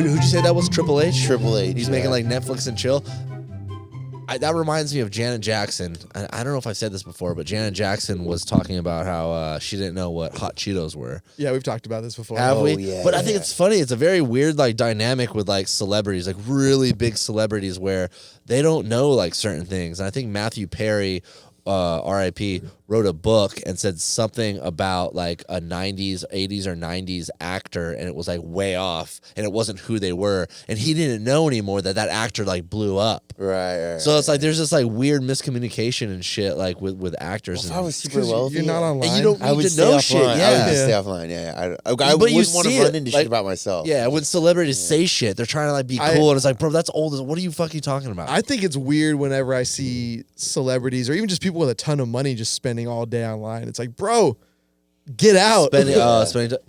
Who'd you say that was? Triple H? Triple H. He's making like Netflix and chill. That reminds me of Janet Jackson. I don't know if I've said this before, but Janet Jackson was talking about how she didn't know what hot Cheetos were. Yeah, we've talked about this before. Have we? Yeah, but I think it's funny. It's a very weird like dynamic with like celebrities, like really big celebrities where they don't know like certain things. And I think Matthew Perry, R.I.P., wrote a book and said something about like a 80s or 90s actor, and it was like way off, and it wasn't who they were, and he didn't know anymore that actor like blew up. Right. So it's like there's this like weird miscommunication and shit like with actors. If and I was super wealthy, you're not online. and you don't I would need to stay know offline. shit. I would Yeah. just stay offline. Yeah. I But wouldn't you want see to run it, into like- shit about myself. Yeah, when celebrities say shit, they're trying to like be cool, and it's like, bro, that's old. What are you fucking talking about? I think it's weird whenever I see celebrities or even just people with a ton of money just spending all day online. It's like, bro, get out. spending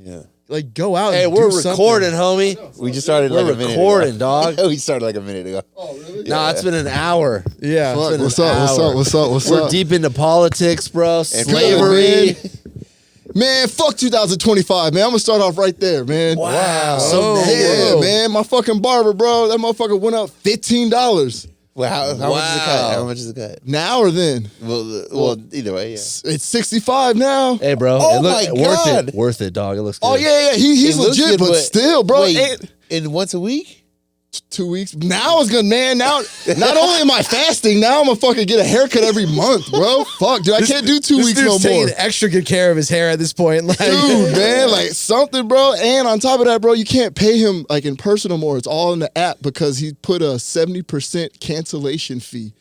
Yeah. Like, go out. Hey, and we're do recording, homie. We just started We're like a minute recording, ago. dog. We started like a minute ago. Oh, really? Nah, it's been an hour. Yeah. It's been What's an up? What's hour. up? What's up? What's We're up? deep into politics, bro. people- Slavery. Man, fuck 2025, man. I'm gonna start off right there, man. Wow. So Yeah, negative. man. My fucking barber, bro. That motherfucker went up $15. Well, how much is the cut? Wow. How much is the cut? Now or then? Well, either way, yeah. It's 65 now. Hey, bro. Oh it look, my worth God. it. Worth it, dog. It looks good. Oh yeah. He's It looks legit, good, but still, bro. Wait, and once a week? 2 weeks. Now it's good, man. Now, not only am I fasting, now I'm gonna fucking get a haircut every month, bro. Fuck, dude. I can't do 2 This weeks dude's no more. taking extra good care of his hair at this point. Like, Dude, man, like something, bro. And on top of that, bro, you can't pay him like in person no more. It's all in the app because he put a 70% cancellation fee.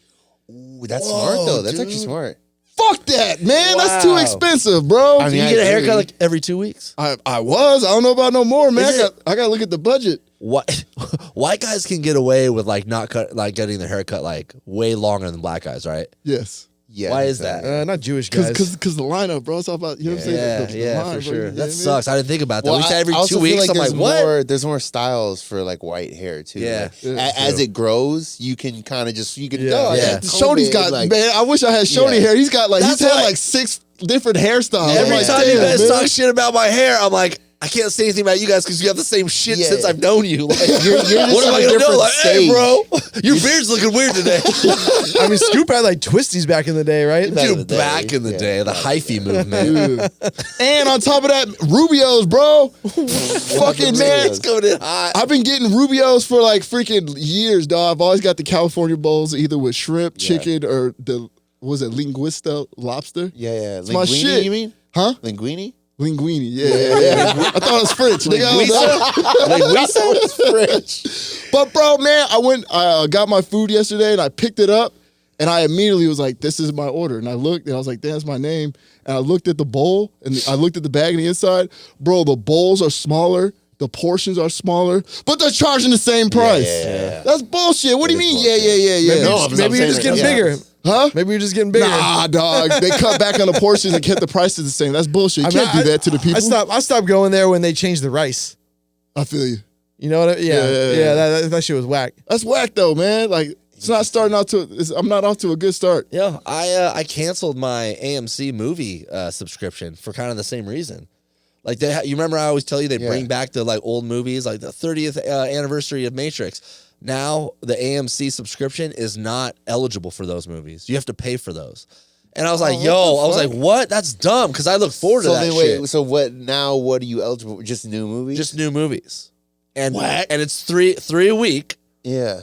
Ooh, that's smart though. That's actually smart. Fuck that, man. That's too Wow. expensive, bro. I Do mean, you get a agree. haircut like every 2 weeks? I was. I don't know about no more, man. Is it- I got to look at the budget. White guys can get away with like not getting their haircut like way longer than black guys, right? Yes. Yeah. Why is that? not Jewish guys. Because the lineup, bro. It's all about, you know what I'm saying? The Yeah, line, for bro, sure. you know what I That mean? sucks. I didn't think about that. Well, we said every I also 2 weeks. feel I'm like like, what? there's more styles for like white hair too. Yeah. Like, as it grows, you can kind of just Yeah. Yeah. Shoney's got, like, man, I wish I had Shoney Yeah. hair. He's got like, That's he's had why- like 6 different hairstyles. Every I'm like, time you damn, guys man. talk shit about my hair, I'm like, I can't say anything about you guys because you have the same shit Yeah. since I've known you. Like, You're just what am on I a gonna do? different Like, hey, stage. bro, your beard's looking weird today. I mean, Scoop had like twisties back in the day, right? Back in the Dude, day. back in the Yeah. day, the hyphy movement. Dude. And on top of that, Rubios, bro. Fucking man. It's coming in hot. I've been getting Rubios for like freaking years, dog. I've always got the California bowls, either with shrimp, chicken, or the, what was it, linguista lobster? Yeah. It's my Linguini, shit. you mean? Huh? Linguini? Linguini, yeah. I thought it was French. Nigga, I was French. But bro, man, I got my food yesterday and I picked it up and I immediately was like, this is my order. And I looked and I was like, that's my name. And I looked at the bowl and I looked at the bag on the inside. Bro, the bowls are smaller. The portions are smaller, but they're charging the same price. Yeah. That's bullshit. What do you mean? bullshit. Yeah. Maybe you're just getting bigger. Huh? Maybe you're just getting bigger. Nah, dog. They cut back on the portions and kept the prices the same. That's bullshit. You can't do that to the people. I stopped going there when they changed the rice. I feel you. You know what? Yeah. That shit was whack. That's whack though, man. Like it's not starting out to. I'm not off to a good start. Yeah, I canceled my AMC movie subscription for kind of the same reason. Like you remember I always tell you they bring back the like old movies, like the 30th anniversary of Matrix. Now the AMC subscription is not eligible for those movies. You have to pay for those. And I was like, what? That's dumb because I look forward to that shit. So what now? What are you eligible for? Just new movies? Just new movies. And it's three a week. Yeah.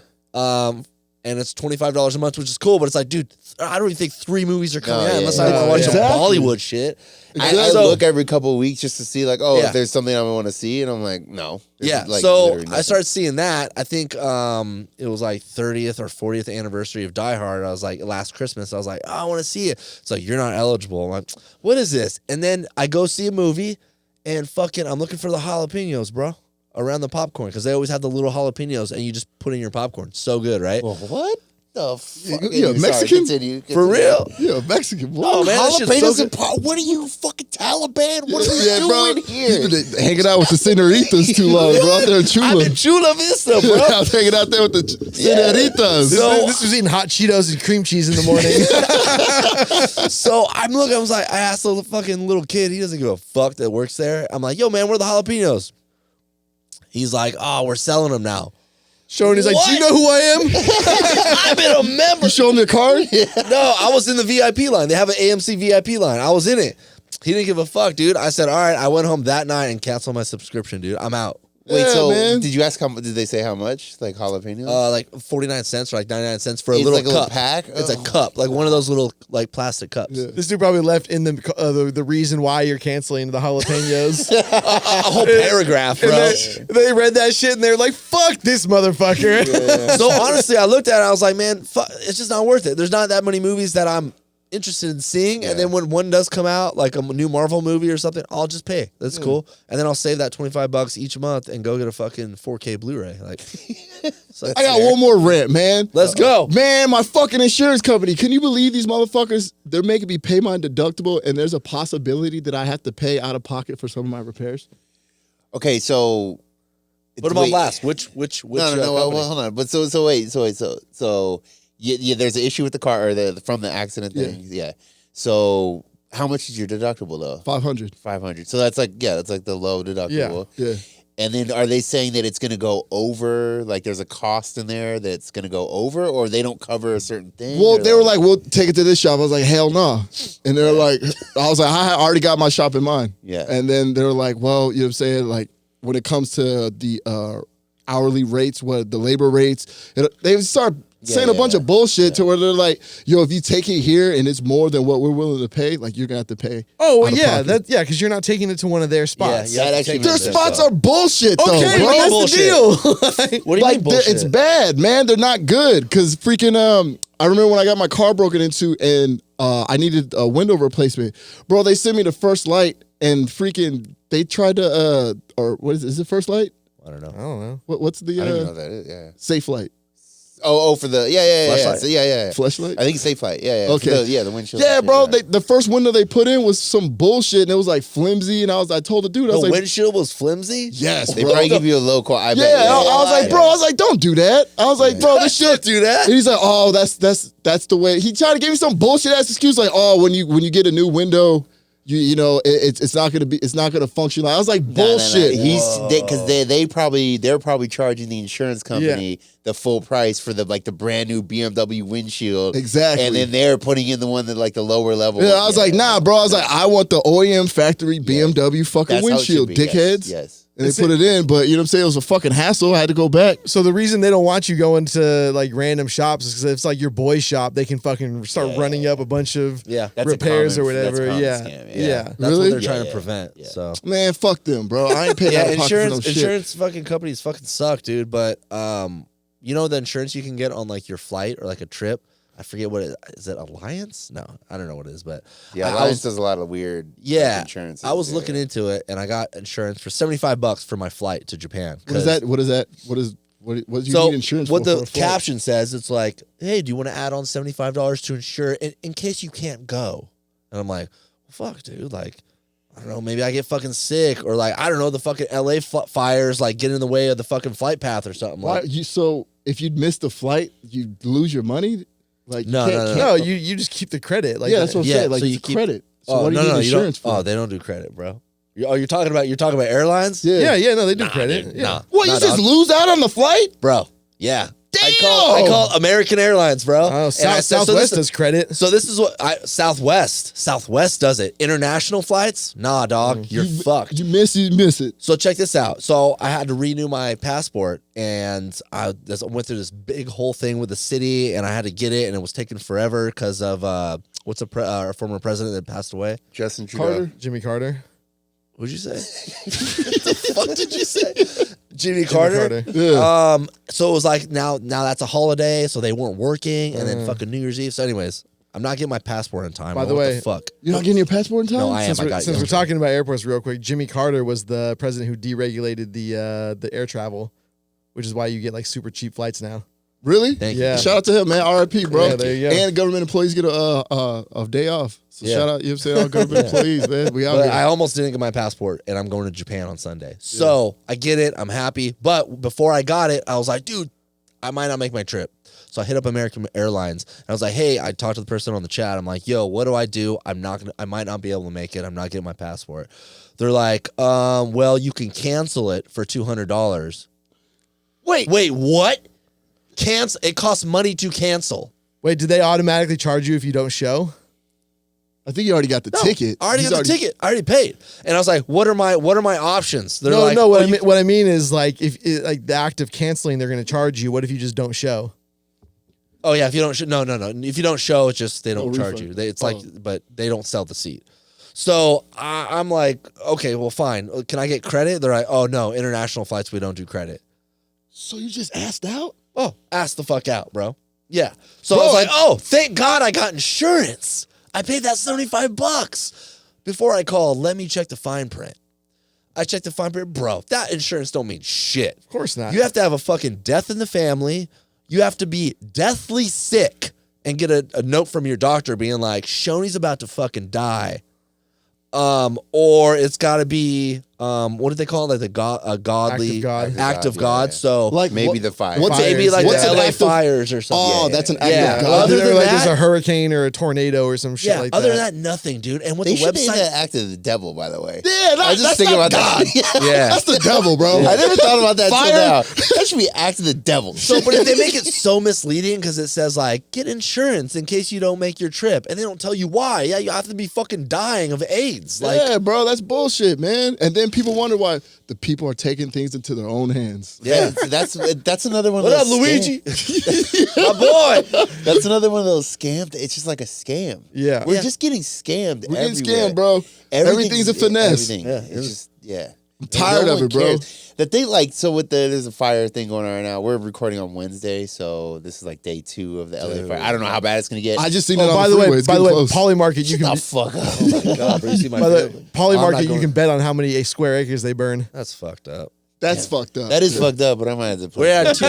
And it's $25 a month, which is cool. But it's like, dude, I don't even think 3 movies are coming out unless I yeah. want to watch Exactly. some Bollywood shit. I look every couple of weeks just to see like, Yeah. if there's something I want to see, and I'm like, no. This Yeah, is, like, so literally I nothing. started seeing that. I think it was like 30th or 40th anniversary of Die Hard. I was like, last Christmas, I was like, oh, I want to see it. It's like, you're not eligible. I'm like, what is this? And then I go see a movie, and fucking, I'm looking for the jalapenos, bro, around the popcorn, because they always have the little jalapenos, and you just put in your popcorn. So good, right? Well, what the fuck? You a Mexican? Continue. For real? Yeah, Mexican. Boy. Oh, man, that shit's so Jalapenos good. and pot. What are you, fucking Taliban? What are you Yeah, bro. doing here? You've been hanging out with the senoritas too long, bro. Out there in Chula. I'm in Chula Vista, bro. I was hanging out there with the senoritas. This was eating hot Cheetos and cream cheese in the morning. So I'm looking, I was like, I asked the fucking little kid, he doesn't give a fuck that works there. I'm like, yo, man, where are the jalapenos? He's like, oh, we're selling them now. Schoony's like, What? do you know who I am? I've been a member. You show him your card? No, I was in the VIP line. They have an AMC VIP line. I was in it. He didn't give a fuck, dude. I said, all right. I went home that night and canceled my subscription, dude. I'm out. Wait, Yeah, so man. did you ask did they say how much? Like jalapenos? Like 49 cents or like 99 cents for a It's little like a cup. little pack? It's a Oh. cup, like one of those little like plastic cups. Yeah. This dude probably left in the reason why you're canceling the jalapenos. A whole paragraph, bro. And they read that shit and they're like, fuck this motherfucker. So honestly, I looked at it. I was like, man, fuck, it's just not worth it. There's not that many movies that I'm interested in seeing, and then when one does come out, like a new Marvel movie or something, I'll just pay. That's cool, and then I'll save that $25 each month and go get a fucking 4K Blu-ray. Like, I got one more rant, man. Let's go. Man, my fucking insurance company. Can you believe these motherfuckers? They're making me pay my deductible, and there's a possibility that I have to pay out of pocket for some of my repairs. Okay, so Put them on wait. blast. Which No, company? well, hold on. But so yeah, there's an issue with the car or from the accident thing. Yeah. So how much is your deductible though? 500. 500. So that's like the low deductible. Yeah. And then are they saying that it's going to go over? Like there's a cost in there that's going to go over, or they don't cover a certain thing? Well, or they were like, we'll take it to this shop. I was like, hell no. And they're like, I was like, I had already got my shop in mind. Yeah. And then they were like, well, you know what I'm saying? Like when it comes to the hourly rates, what the labor rates, they start saying a bunch of bullshit to where they're like, yo, if you take it here and it's more than what we're willing to pay, like you're gonna have to pay. Oh, well, out of yeah, pocket. because you're not taking it to one of their spots. Yeah, That actually take makes Their sense, spots though. are bullshit though, Okay, bro. but that's Bullshit. the deal. What do you Like mean bullshit? it's bad, man. They're not good. Cause freaking I remember when I got my car broken into and I needed a window replacement. Bro, they sent me to First Light and freaking they tried to or what is it First Light? I don't know. I don't know. What's the I don't even know what that is. Yeah. Safe Light? For the Flashlight. So, yeah. Flashlight? I think Safe Light. Yeah. Okay. The windshield. Yeah, bro. The first window they put in was some bullshit and it was like flimsy. And I told the dude, I The was like, windshield was flimsy? yes, They bro. probably give you a low call. I bet. Yeah, I was like, bro, don't do that. I was like, bro, this shit. Do that? And he's like, oh, that's the way. He tried to give me some bullshit ass excuse like, oh, when you get a new window, you know it's not gonna function. I was like, bullshit. Because they're probably charging the insurance company the full price for the brand new BMW windshield. Exactly. And then they're putting in the one that like the lower level. Yeah, I was like, nah, bro. I was like, I want the OEM factory BMW fucking That's how it should windshield, be. dickheads. Yes. And they put it in, but you know what I'm saying? It was a fucking hassle. I had to go back. So the reason they don't want you going to like random shops is because if it's like your boy's shop, they can fucking start running up a bunch of That's a repairs or common- that's whatever. a common Yeah. scam, Yeah. yeah. That's Really? what they're trying Yeah, to prevent. So Man, fuck them, bro. I ain't paying out of pocket for no shit. insurance fucking companies fucking suck, dude. But you know the insurance you can get on like your flight or like a trip. I forget what it is. It Alliance? No, I don't know what it is. But Yeah, I Alliance was does a lot of weird insurance. I was looking into it and I got insurance for $75 for my flight to Japan. What is that? What do you So need insurance what for? the a flight? caption says, it's like, hey, do you want to add on $75 to insure in case you can't go? And I'm like, well, fuck, dude. Like, I don't know, maybe I get fucking sick or like, I don't know, the fucking LA fires like get in the way of the fucking flight path or something. Why, Like, so if you'd miss the flight, you lose your money? Like No, you can't, no, No, you just keep the credit. Like yeah, that's what I'm Yeah, saying. Like so you it's keep- credit. So oh, what do you no, need you don't. insurance for? Oh, they don't do credit, bro. You're talking about airlines? Yeah. Yeah, no, they do credit. dude, Yeah. nah. What, Nah, you just dog. lose out on the flight? Bro. Yeah. I Damn! call American Airlines, bro. Oh, And I said, so Southwest this- does credit. So this is what Southwest does it. International flights, nah, dog, you're fucked. You miss it. So check this out. So I had to renew my passport, and I went through this big whole thing with the city, and I had to get it, and it was taking forever because of our former president that passed away. Justin Trudeau. Carter. Jimmy Carter. What'd you say? What the fuck did you say? Jimmy Carter. Carter. Yeah. So it was like now that's a holiday, so they weren't working, and then fucking New Year's Eve. So anyways, I'm not getting my passport in time. By the What way- the fuck. You're not getting your passport in time? No, I am. Since, I we're, got since you. we're talking about airports real quick, Jimmy Carter was the president who deregulated the air travel, which is why you get like super cheap flights now. Really? Thank Yeah. Shout out to him, man. RIP, bro. Yeah, there you go. And government employees get a day off. So Yeah. shout out, you know what I'm saying? All government employees, man. We out But here. I almost didn't get my passport, and I'm going to Japan on Sunday. So I get it. I'm happy. But before I got it, I was like, dude, I might not make my trip. So I hit up American Airlines and I was like, hey, I talked to the person on the chat. I'm like, yo, what do I do? I might not be able to make it. I'm not getting my passport. They're like, well, you can cancel it for $200. Wait, what? Cancel? It costs money to cancel. Wait, did they automatically charge you if you don't show? I think you already got the ticket. I already got the ticket. I already paid. And I was like, what are my options? They're like, no. What I mean is like like the act of canceling, they're going to charge you. What if you just don't show? Oh yeah, if you don't no. If you don't show, it's just they don't charge refund. you. It's like, but they don't sell the seat. So I'm like, okay, well, fine. Can I get credit? They're like, oh no, international flights we don't do credit. So you just asked out? Oh, ask the fuck out, bro. Yeah. So I was like, oh, thank God I got insurance. I paid that $75. Before I called, let me check the fine print. I checked the fine print. Bro, that insurance don't mean shit. Of course not. You have to have a fucking death in the family. You have to be deathly sick and get a note from your doctor being like, Schoony's about to fucking die. Or it's got to be, what do they call it? Like a godly act of God. Yeah. So Like maybe the fire. maybe like What's the an LA act of- fires or something. Oh, that's an act Yeah. of God. Other than like that- there's a hurricane or a tornado or some shit Yeah, like other that. than that, nothing, dude. And with They the should name website, that act of the devil, by the way. Yeah, I just think about God. that. yeah. That's the devil, bro. I never thought about that Fire? till now. That should be act of the devil. So, but if they make it so misleading because it says like get insurance in case you don't make your trip, and they don't tell you why. Yeah, you have to be fucking dying of AIDS. Like, Yeah, bro, that's bullshit, man. And then people wonder why the people are taking things into their own hands. Yeah, that's another one. what of up, those Luigi? scams. My boy. That's another one of those scams. It's just like a scam. Yeah. We're just getting scammed. We're getting everywhere. scammed, bro. Everything's a finesse. Everything. Yeah, It's just I'm tired of it, bro. That they like so with there's a fire thing going on right now. We're recording on Wednesday, so this is like day 2 of the LA fire. I don't know how bad it's gonna get. I just seen it Oh, on by the the freeway. way, It's by the getting way, close. Polymarket, you Shut can the fuck up. Oh my God, bro, you see my by the family. Polymarket, you can bet on how many square acres they burn. That's fucked up. That's fucked up. That is fucked up, but I might have to play. We're at two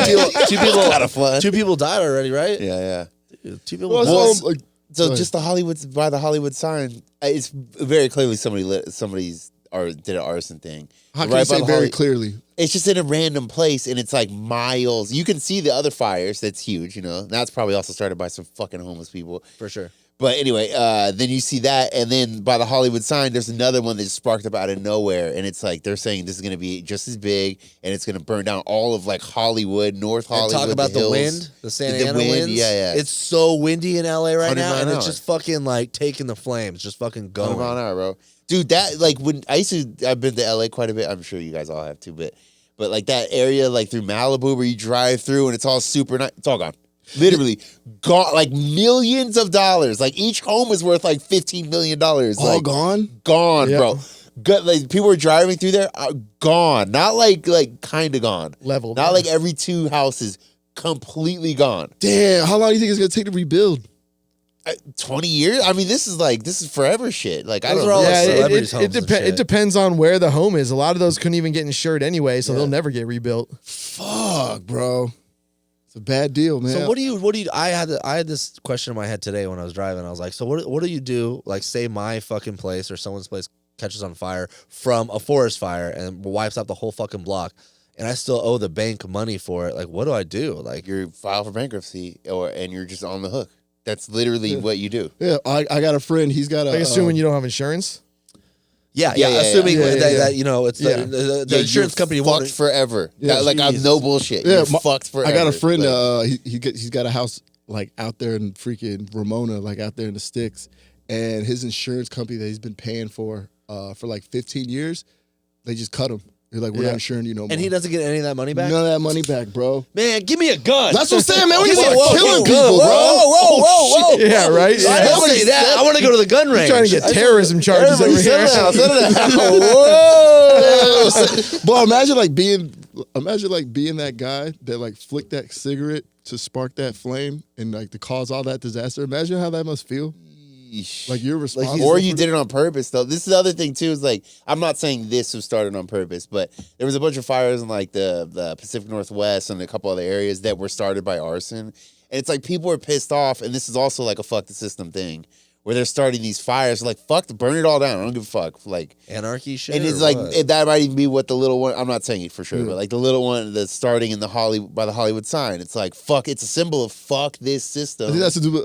people. Kind of fun. 2 people died already, right? Yeah. Dude, 2 people. Well, died. so, like, So Go just the Hollywood by the Hollywood sign, it's very clearly somebody's or did an arson thing. how can Right you say by the very Holly- clearly? It's just in a random place, and it's like miles. You can see the other fires. That's huge, you know. That's probably also started by some fucking homeless people. For sure. But anyway, then you see that, and then by the Hollywood sign, there's another one that just sparked up out of nowhere, and it's like they're saying this is going to be just as big, and it's going to burn down all of like Hollywood, North And Hollywood. talk about the hills. wind, the Santa The Ana wind, winds. yeah. It's so windy in LA right 100 now, mile and an it's hour. just fucking like taking the flames, just fucking 100 mile going. an hour, bro. Dude, that like when I've been to LA quite a bit. I'm sure you guys all have too, but like that area like through Malibu where you drive through and it's all super nice. It's all gone. Literally gone, like millions of dollars. Like each home is worth like $15 million. All Like gone? gone, Yep. bro. Good, like people are driving through there, are gone. Not like kind of gone. Leveled. Not like every 2 houses completely gone. Damn, how long do you think it's gonna take to rebuild? 20 years? I mean, this is forever shit. Like I Those don't are all know. like Yeah, celebrities' homes and shit. it depends on where the home is. A lot of those couldn't even get insured anyway, so they'll never get rebuilt. Fuck, bro. It's a bad deal, man. So what do you? I had this question in my head today when I was driving. I was like, so what do you do? Like, say my fucking place or someone's place catches on fire from a forest fire and wipes out the whole fucking block, and I still owe the bank money for it. Like, what do I do? Like, You file for bankruptcy and you're just on the hook. That's literally what you do. Yeah, I got a friend. He's got a. Like assuming you don't have insurance. yeah, Yeah, assuming yeah. that you know it's Yeah. the insurance company fucked won't. forever. Yeah, Like I'm Jesus. no bullshit. Yeah, You're fucked forever. I got a friend. Like, He's got a house like out there in freaking Ramona, like out there in the sticks, and his insurance company that he's been paying for like 15 years, they just cut him. They're like, we're Yeah. not insuring you no more. And he doesn't get any of that money back. None of that money back, bro. Man, give me a gun. That's what I'm saying, man. We Give need to me- start whoa, killing whoa, people, whoa, bro. whoa, whoa. Yeah, right. I Yeah. didn't say that. I want to go to the gun range. Trying to get terrorism charges over Everybody here. settle down, settle down. Whoa. Bro, imagine being that guy that like flicked that cigarette to spark that flame and like to cause all that disaster. Imagine how that must feel. Like you're responsible. Or you for- did it on purpose, though. This is the other thing too. Is like I'm not saying this was started on purpose, but there was a bunch of fires in like the Pacific Northwest and a couple other areas that were started by arson. And it's like people are pissed off, and this is also like a fuck the system thing, where they're starting these fires. Like, fuck, burn it all down. I don't give a fuck. Like Anarchy shit. and it's or like what? that might even be what the little one. I'm not saying it for sure, but like the little one that's starting in the by the Hollywood sign. It's like fuck. It's a symbol of fuck this system. I think that's to do with.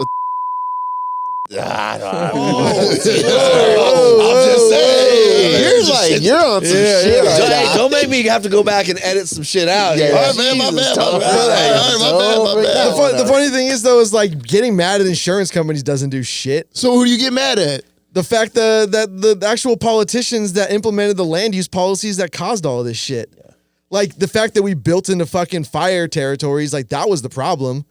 I'm whoa, just saying. You're on some shit. Right Hey, now. don't make me have to go back and edit some shit out. Yeah, here. yeah. My bad, my Jesus, bad, Tom. my bad. The funny thing is though, is like getting mad at insurance companies doesn't do shit. So who do you get mad at? The fact that the actual politicians that implemented the land use policies that caused all of this shit. Like the fact that we built into fucking fire territories, like that was the problem.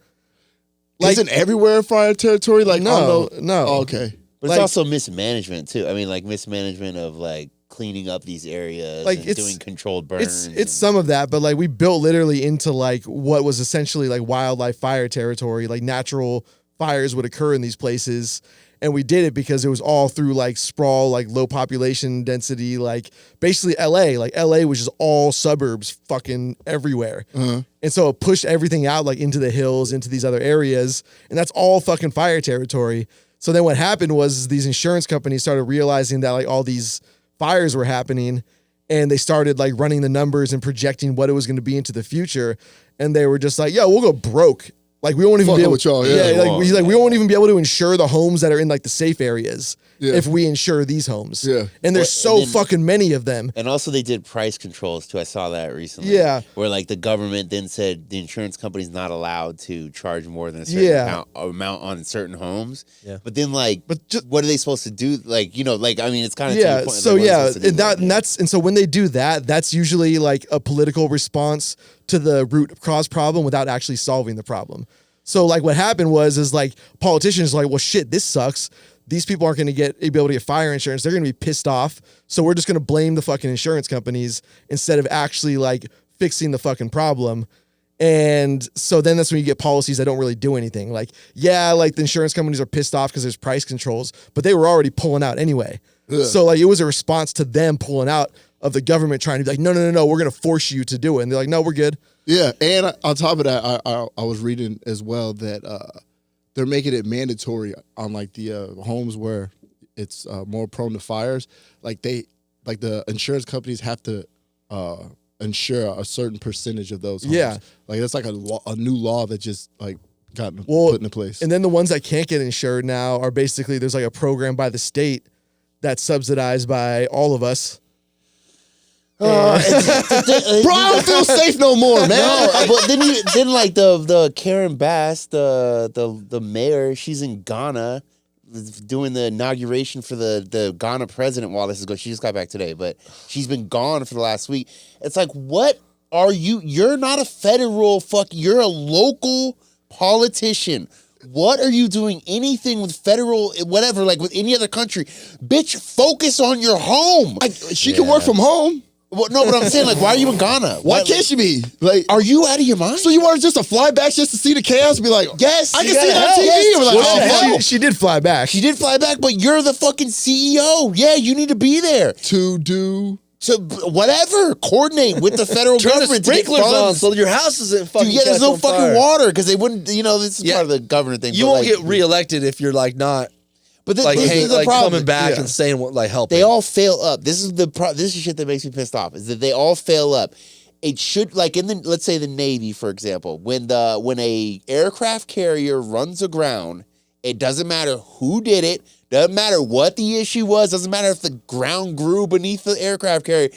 Like, Isn't everywhere fire territory? Like No. Oh, okay. But Like- it's also mismanagement too. I mean, like mismanagement of like cleaning up these areas, Like, and it's- doing controlled burns. It's some of that, but like we built literally into like what was essentially like wildlife fire territory, like natural fires would occur in these places. And we did it because it was all through like sprawl, like low population density, like basically LA. Like LA was just all suburbs fucking everywhere. And so it pushed everything out like into the hills, into these other areas. And that's all fucking fire territory. So then what happened was these insurance companies started realizing that like all these fires were happening and they started like running the numbers and projecting what it was going to be into the future. And they were just like, yo, we'll go broke. Like we won't even be Fucking able with y'all, yeah. we won't even be able to insure the homes that are in like the safe areas Yeah. if we insure these homes. Yeah. And there's Well, so and then- fucking many of them. And also they did price controls too. I saw that recently. Yeah. Where like the government then said the insurance company's not allowed to charge more than a certain Yeah. amount on certain homes. Yeah. But then like, But just- what are they supposed to do? Like, you know, like, I mean, it's kind of Yeah. So yeah, and so when they do that, that's usually like a political response to the root cause problem without actually solving the problem. So like what happened is like politicians like, well shit, this sucks. These people aren't going to be able to get fire insurance. They're going to be pissed off. So we're just going to blame the fucking insurance companies instead of actually like fixing the fucking problem. And so then that's when you get policies that don't really do anything. Like, yeah, like the insurance companies are pissed off because there's price controls, but they were already pulling out anyway. So like it was a response to them pulling out of the government trying to be like, no, we're going to force you to do it. And they're like, no, we're good. Yeah, and on top of that, I was reading as well that they're making it mandatory on like the homes where it's more prone to fires. Like the insurance companies have to insure a certain percentage of those homes. Yeah. Like that's like a new law that just like got Well, put into place. And then the ones that can't get insured now are basically there's like a program by the state that's subsidized by all of us. Bro, Bro, I don't feel safe no more, man. No, but then like the Karen Bass, the mayor, she's in Ghana doing the inauguration for the Ghana president while this is going. She just got back today, but she's been gone for the last week. It's like, what are you? You're not a federal you're a local politician. What are you doing anything with federal, whatever, like with any other country? Bitch, focus on your home. She can work from home. Well, no, but I'm saying, like, why are you in Ghana? Why can't she be? Like, Are you out of your mind? so you want just to fly back just to see the chaos and be like, Yes, I you can see gotta that help. TV. Yes. We're like, What oh, the hell? hell. She did fly back. She did fly back, but you're the fucking CEO. Yeah, you need to be there. To do. So whatever, coordinate with the federal Turn the government to get sprinklers on funds. so your house isn't fucking. Yeah, there's catch no on fucking fire. water because they wouldn't. You know, this is Yeah. part of the government thing. You but won't like, get reelected if you're like not But like this hey, is the like problem. coming back Yeah. and saying what like helping. They all fail up. This is this is shit that makes me pissed off. Is that they all fail up. It should like in the let's say the Navy, for example, when a aircraft carrier runs aground, it doesn't matter who did it, doesn't matter what the issue was, doesn't matter if the ground grew beneath the aircraft carrier.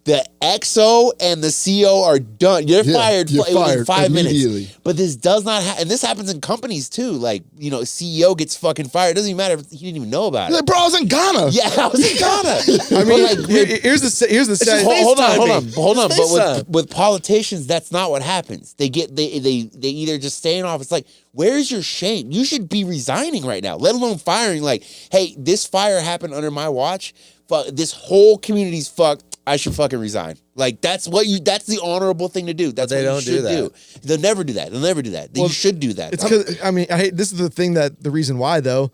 The XO and the CO are done. You're fired you're in fired 5 minutes. immediately. But this does not happen. And this happens in companies too. Like, you know, CEO gets fucking fired. It doesn't even matter if he didn't even know about it. Like, bro, I was in Ghana. Yeah, I was in Ghana. I mean, But, like, here's the sad. hold on. It's But FaceTime. with politicians, that's not what happens. They either just staying off. It's like, where's your shame? You should be resigning right now, let alone firing. Like, hey, this fire happened under my watch. Fuck, this whole community's fucked. I should fucking resign. Like that's the honorable thing to do. That's they what don't you should do that. They'll never do that. You should do that. It's because I mean, I hate this is the thing the reason why though,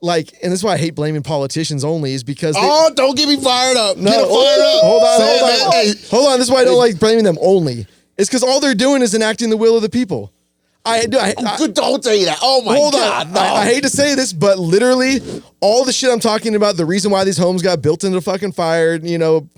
like, and this is why I hate blaming politicians only is because Oh, don't get me fired up. No, Get it fired up. hold on. This is why I don't like blaming them only. It's because all they're doing is enacting the will of the people. Don't say that. Oh my Hold God. on. No. I hate to say this, but literally all the shit I'm talking about, the reason why these homes got built into fucking fire,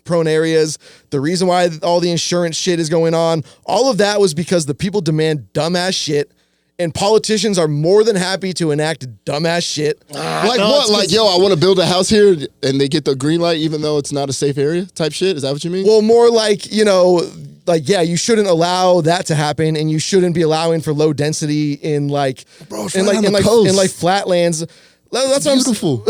prone areas, the reason why all the insurance shit is going on, all of that was because the people demand dumbass shit. And politicians are more than happy to enact dumbass shit. Like what? Like, yo, I want to build a house here and they get the green light even though it's not a safe area type shit? Is that what you mean? Well, more like, yeah, you shouldn't allow that to happen, and you shouldn't be allowing for low density in like Bro, in like flatlands. That's beautiful.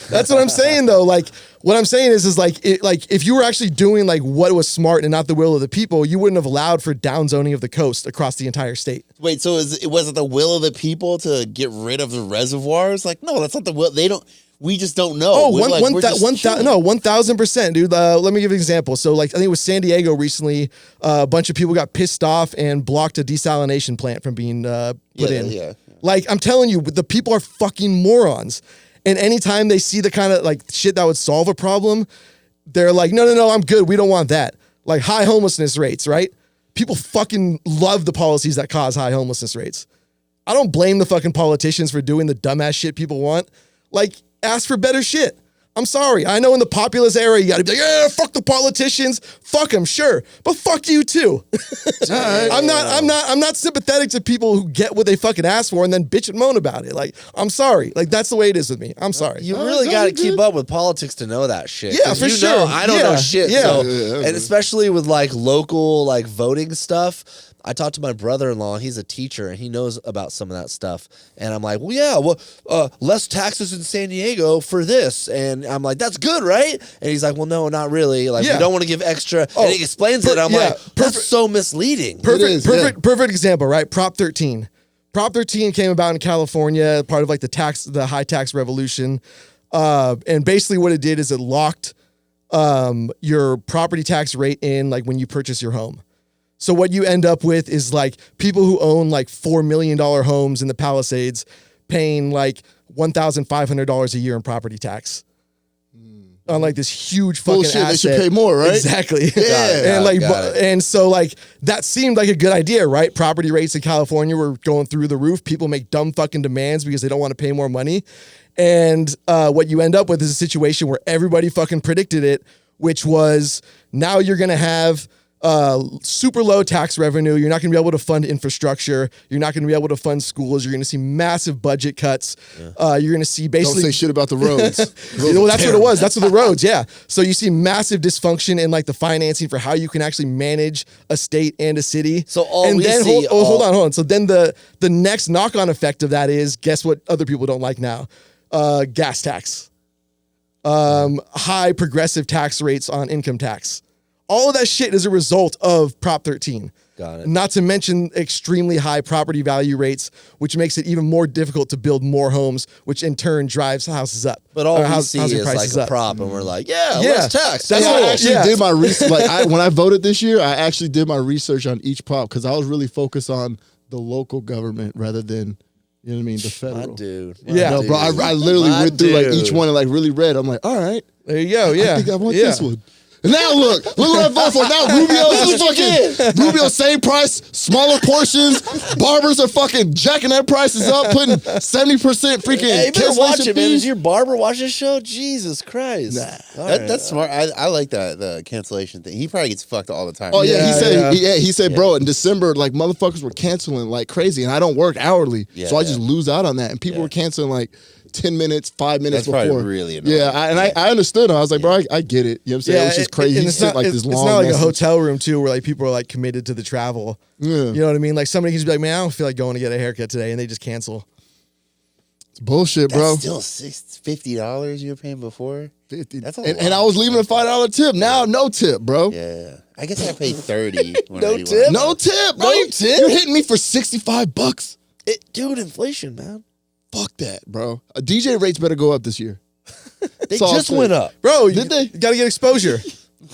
That's what I'm saying though. Like what I'm saying is like if you were actually doing like what was smart and not the will of the people, you wouldn't have allowed for downzoning of the coast across the entire state. Wait, so was it the will of the people to get rid of the reservoirs? Like, no, that's not the will. We just don't know. Oh, We're 1,000%, dude. Let me give you an example. So, like, I think it was San Diego recently. A bunch of people got pissed off and blocked a desalination plant from being put in. Yeah. Like, I'm telling you, the people are fucking morons. And anytime they see the kind of like shit that would solve a problem, they're like, no, I'm good. We don't want that. Like high homelessness rates, right? People fucking love the policies that cause high homelessness rates. I don't blame the fucking politicians for doing the dumbass shit people want. Like, ask for better shit. I'm sorry. I know in the populist era, you got to be like, yeah, fuck the politicians. Fuck them, sure. But fuck you too. Right. I'm not sympathetic to people who get what they fucking ask for and then bitch and moan about it. Like, I'm sorry. Like, that's the way it is with me. I'm sorry. You really got to keep up with politics to know that shit. Yeah, 'Cause for you sure. know, I don't know shit. Yeah. So, Yeah, and especially with like local like voting stuff. I talked to my brother-in-law. He's a teacher, and he knows about some of that stuff. And I'm like, less taxes in San Diego for this. And I'm like, that's good, right? And he's like, well, no, not really. Like, we don't want to give extra. And he explains it. I'm like, that's so misleading. Perfect example, right? Prop 13. Prop 13 came about in California, part of like the high tax revolution. And basically what it did is it locked your property tax rate in like when you purchase your home. So what you end up with is like people who own like $4 million homes in the Palisades paying like $1,500 a year in property tax on like this huge fucking Bullshit, asset. they should pay more, right? Exactly. Yeah. And so like that seemed like a good idea, right? Property rates in California were going through the roof. People make dumb fucking demands because they don't want to pay more money. And what you end up with is a situation where everybody fucking predicted it, which was now you're going to have super low tax revenue. You're not going to be able to fund infrastructure. You're not going to be able to fund schools. You're going to see massive budget cuts. You're going to see basically... Don't say shit about the roads. Well, that's what it was. That's what the roads, yeah. So you see massive dysfunction in like the financing for how you can actually manage a state and a city. So hold on. So then the next knock-on effect of that is, guess what other people don't like now? Gas tax. High progressive tax rates on income tax. All of that shit is a result of Prop 13. Got it. Not to mention extremely high property value rates, which makes it even more difficult to build more homes, which in turn drives houses up. But all we housing see is like prices a up. prop, and we're like, less tax. That's I what- actually did my research. When I voted this year, I actually did my research on each prop because I was really focused on the local government rather than, you know what I mean, the federal. My dude. Yeah. No, bro, I literally went through like each one and like really read. I'm like, all right, There you go. Yeah. I think I want this one. And now look what I vote for. Now Rubio's fucking Rubio, same price, smaller portions. Barbers are fucking jacking their prices up, putting 70% freaking. Hey, you better cancellation watch it, man. fees. Is your barber watch this show? Jesus Christ. That's smart. I like that, the cancellation thing. He probably gets fucked all the time. Oh yeah, Yeah, he said, bro, in December, like motherfuckers were canceling like crazy, and I don't work hourly, so I just lose out on that. And people were canceling like 10 minutes, 5 minutes That's probably before. really annoying. Yeah, I understood him. I was like, bro, I get it. You know what I'm saying? It was just crazy. And He sent like this it's long not like message. a hotel room too, where like people are like committed to the travel. Yeah. You know what I mean? Like somebody can just be like, man, I don't feel like going to get a haircut today, and they just cancel. It's bullshit, That's bro. still $50 you were paying before. 50. That's a and lot. I was leaving a $5 tip. Now no tip, bro. Yeah, I guess I paid 30. when No I do tip? one. No tip, bro. No tip? You're hitting me for $65. Dude, inflation, man. Fuck that, bro. DJ rates better go up this year. They all I'm just saying. went up. Bro, Did they? You got to get exposure.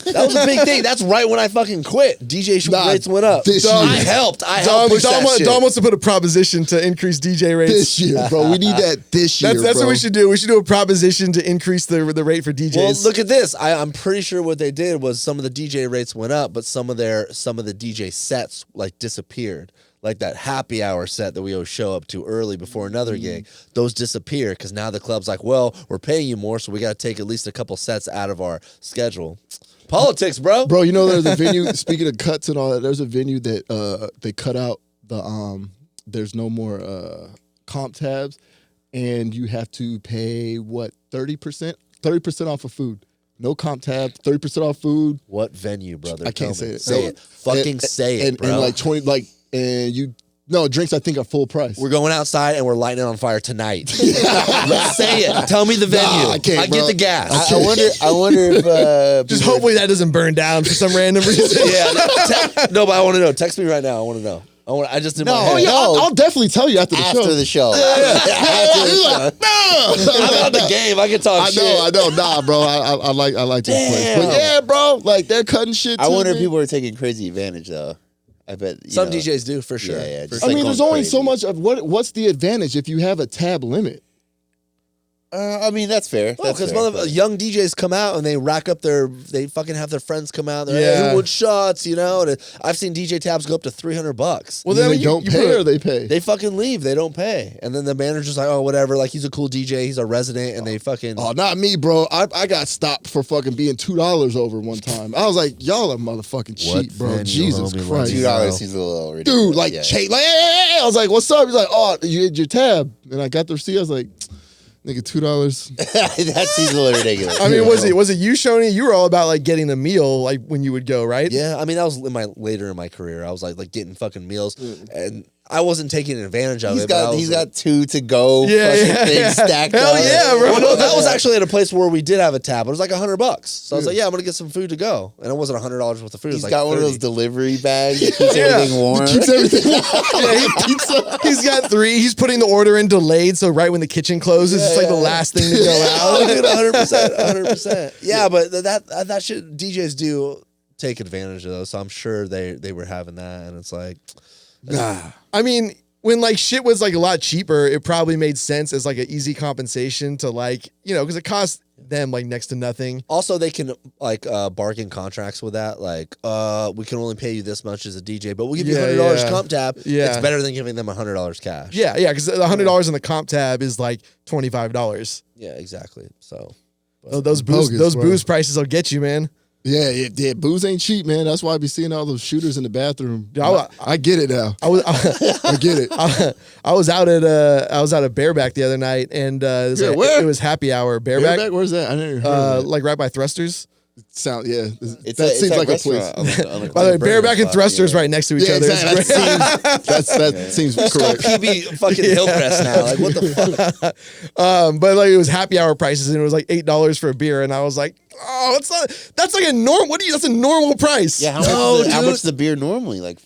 That was a big thing. That's right when I fucking quit. Nah, rates went up. this I year. helped. I Dom, helped push that shit. Dom wants to put a proposition to increase DJ rates. This year, bro. We need that this year, That's bro. what we should do. We should do a proposition to increase the rate for DJs. Well, look at this. I'm pretty sure what they did was some of the DJ rates went up, but some of the DJ sets like disappeared. like that happy hour set that we always show up to early before another gig, those disappear because now the club's like, well, we're paying you more, so we got to take at least a couple sets out of our schedule. Politics, bro. Bro, you know there's a venue, speaking of cuts and all that, there's a venue that they cut out the there's no more comp tabs, and you have to pay what, 30%? 30% off of food. No comp tab, 30% off food. What venue, brother? I can't Tell me. say it. Say No. it. Fucking say it, bro. And like 20, like, and you, no, drinks I think are full price. We're going outside and we're lighting it on fire tonight. Let's say it. Tell me the venue. I can't, I get bro. the gas. I wonder if Just people- hopefully that doesn't burn down for some random reason. No, but I want to know. Text me right now. I want to know. I just did my No. head. Oh yeah, I'll definitely tell you after the show. after the show. He's like, no. I'm out the game. I can talk shit. I know, nah, bro. I like this place. But yeah, bro, like they're cutting shit. I too, wonder if man. people are taking crazy advantage though. I bet you Some know. DJs do for sure. Yeah, For just I sure. mean, like there's going only crazy. so much of what's the advantage if you have a tab limit? I mean, that's fair. Well, That's because fair. young DJs come out and they rack up they fucking have their friends come out. They're like, Yeah. hey, who would shots, you know? And I've seen DJ tabs go up to $300. Well, Then then they don't pay or they pay. They fucking leave. They don't pay. And then the manager's like, oh, whatever. Like, he's a cool DJ. He's a resident. And they fucking. Oh, not me, bro. I got stopped for fucking being $2 over one time. I was like, y'all are motherfucking cheap, bro. venue, Jesus homie, Christ. $2 seems a little ridiculous. Dude, like, yeah. like, hey. I was like, what's up? He's like, oh, you had your tab. And I got the receipt. I was like, nigga, $2. That seems a little ridiculous. I mean, was it you, Schoeny? You were all about like getting a meal like when you would go, right? Yeah, I mean that was later in my career. I was like getting fucking meals, and I wasn't taking advantage of He's it. but I got was he's like- got 2 to go. Yeah, fucking yeah, things yeah. stacked Hell up. yeah, bro. Well, no, that was actually at a place where we did have a tab. It was like $100. So I was like, yeah, I'm gonna get some food to go, and it wasn't $100 worth of food. It He's was like got one of 30. those delivery bags that keeps everything warm. Keeps everything. He's got 3. He's putting the order in delayed, so right when the kitchen closes, it's like the last thing to go Oh, out. dude, 100%, 100%. Yeah, but that shit DJs do take advantage of those. So I'm sure they were having that, and it's like, I mean, when like shit was like a lot cheaper, it probably made sense as like an easy compensation to like, you know, because it costs them like next to nothing. also they can like bargain contracts with that. Like, we can only pay you this much as a DJ, but we'll give you Yeah, $100 yeah. comp tab. Yeah. It's better than giving them $100 cash. Yeah, because the $100 in the comp tab is like $25. Yeah, exactly. So Those Bogus, bro. booze prices will get you, man. Yeah, booze ain't cheap, man. That's why I be seeing all those shooters in the bathroom. Yeah, I get it now. I was I get it. I was out at Bareback the other night, and it was, Yeah, where? it was happy hour. Bareback, Bareback? Where's that? I never heard of that. like right by Thrusters. Sound, yeah. It's that seems like a place. restaurant on the By the way, burger Bareback and spot, Thrusters yeah. right next to each Yeah, other. exactly. It's great. That seems it's called correct. PB fucking Hillcrest now. Like, what the fuck? But like it was happy hour prices, and it was like $8 for a beer, and I was like, oh, it's not. That's like a norm. That's a normal price. Yeah, how much is the beer normally? Like,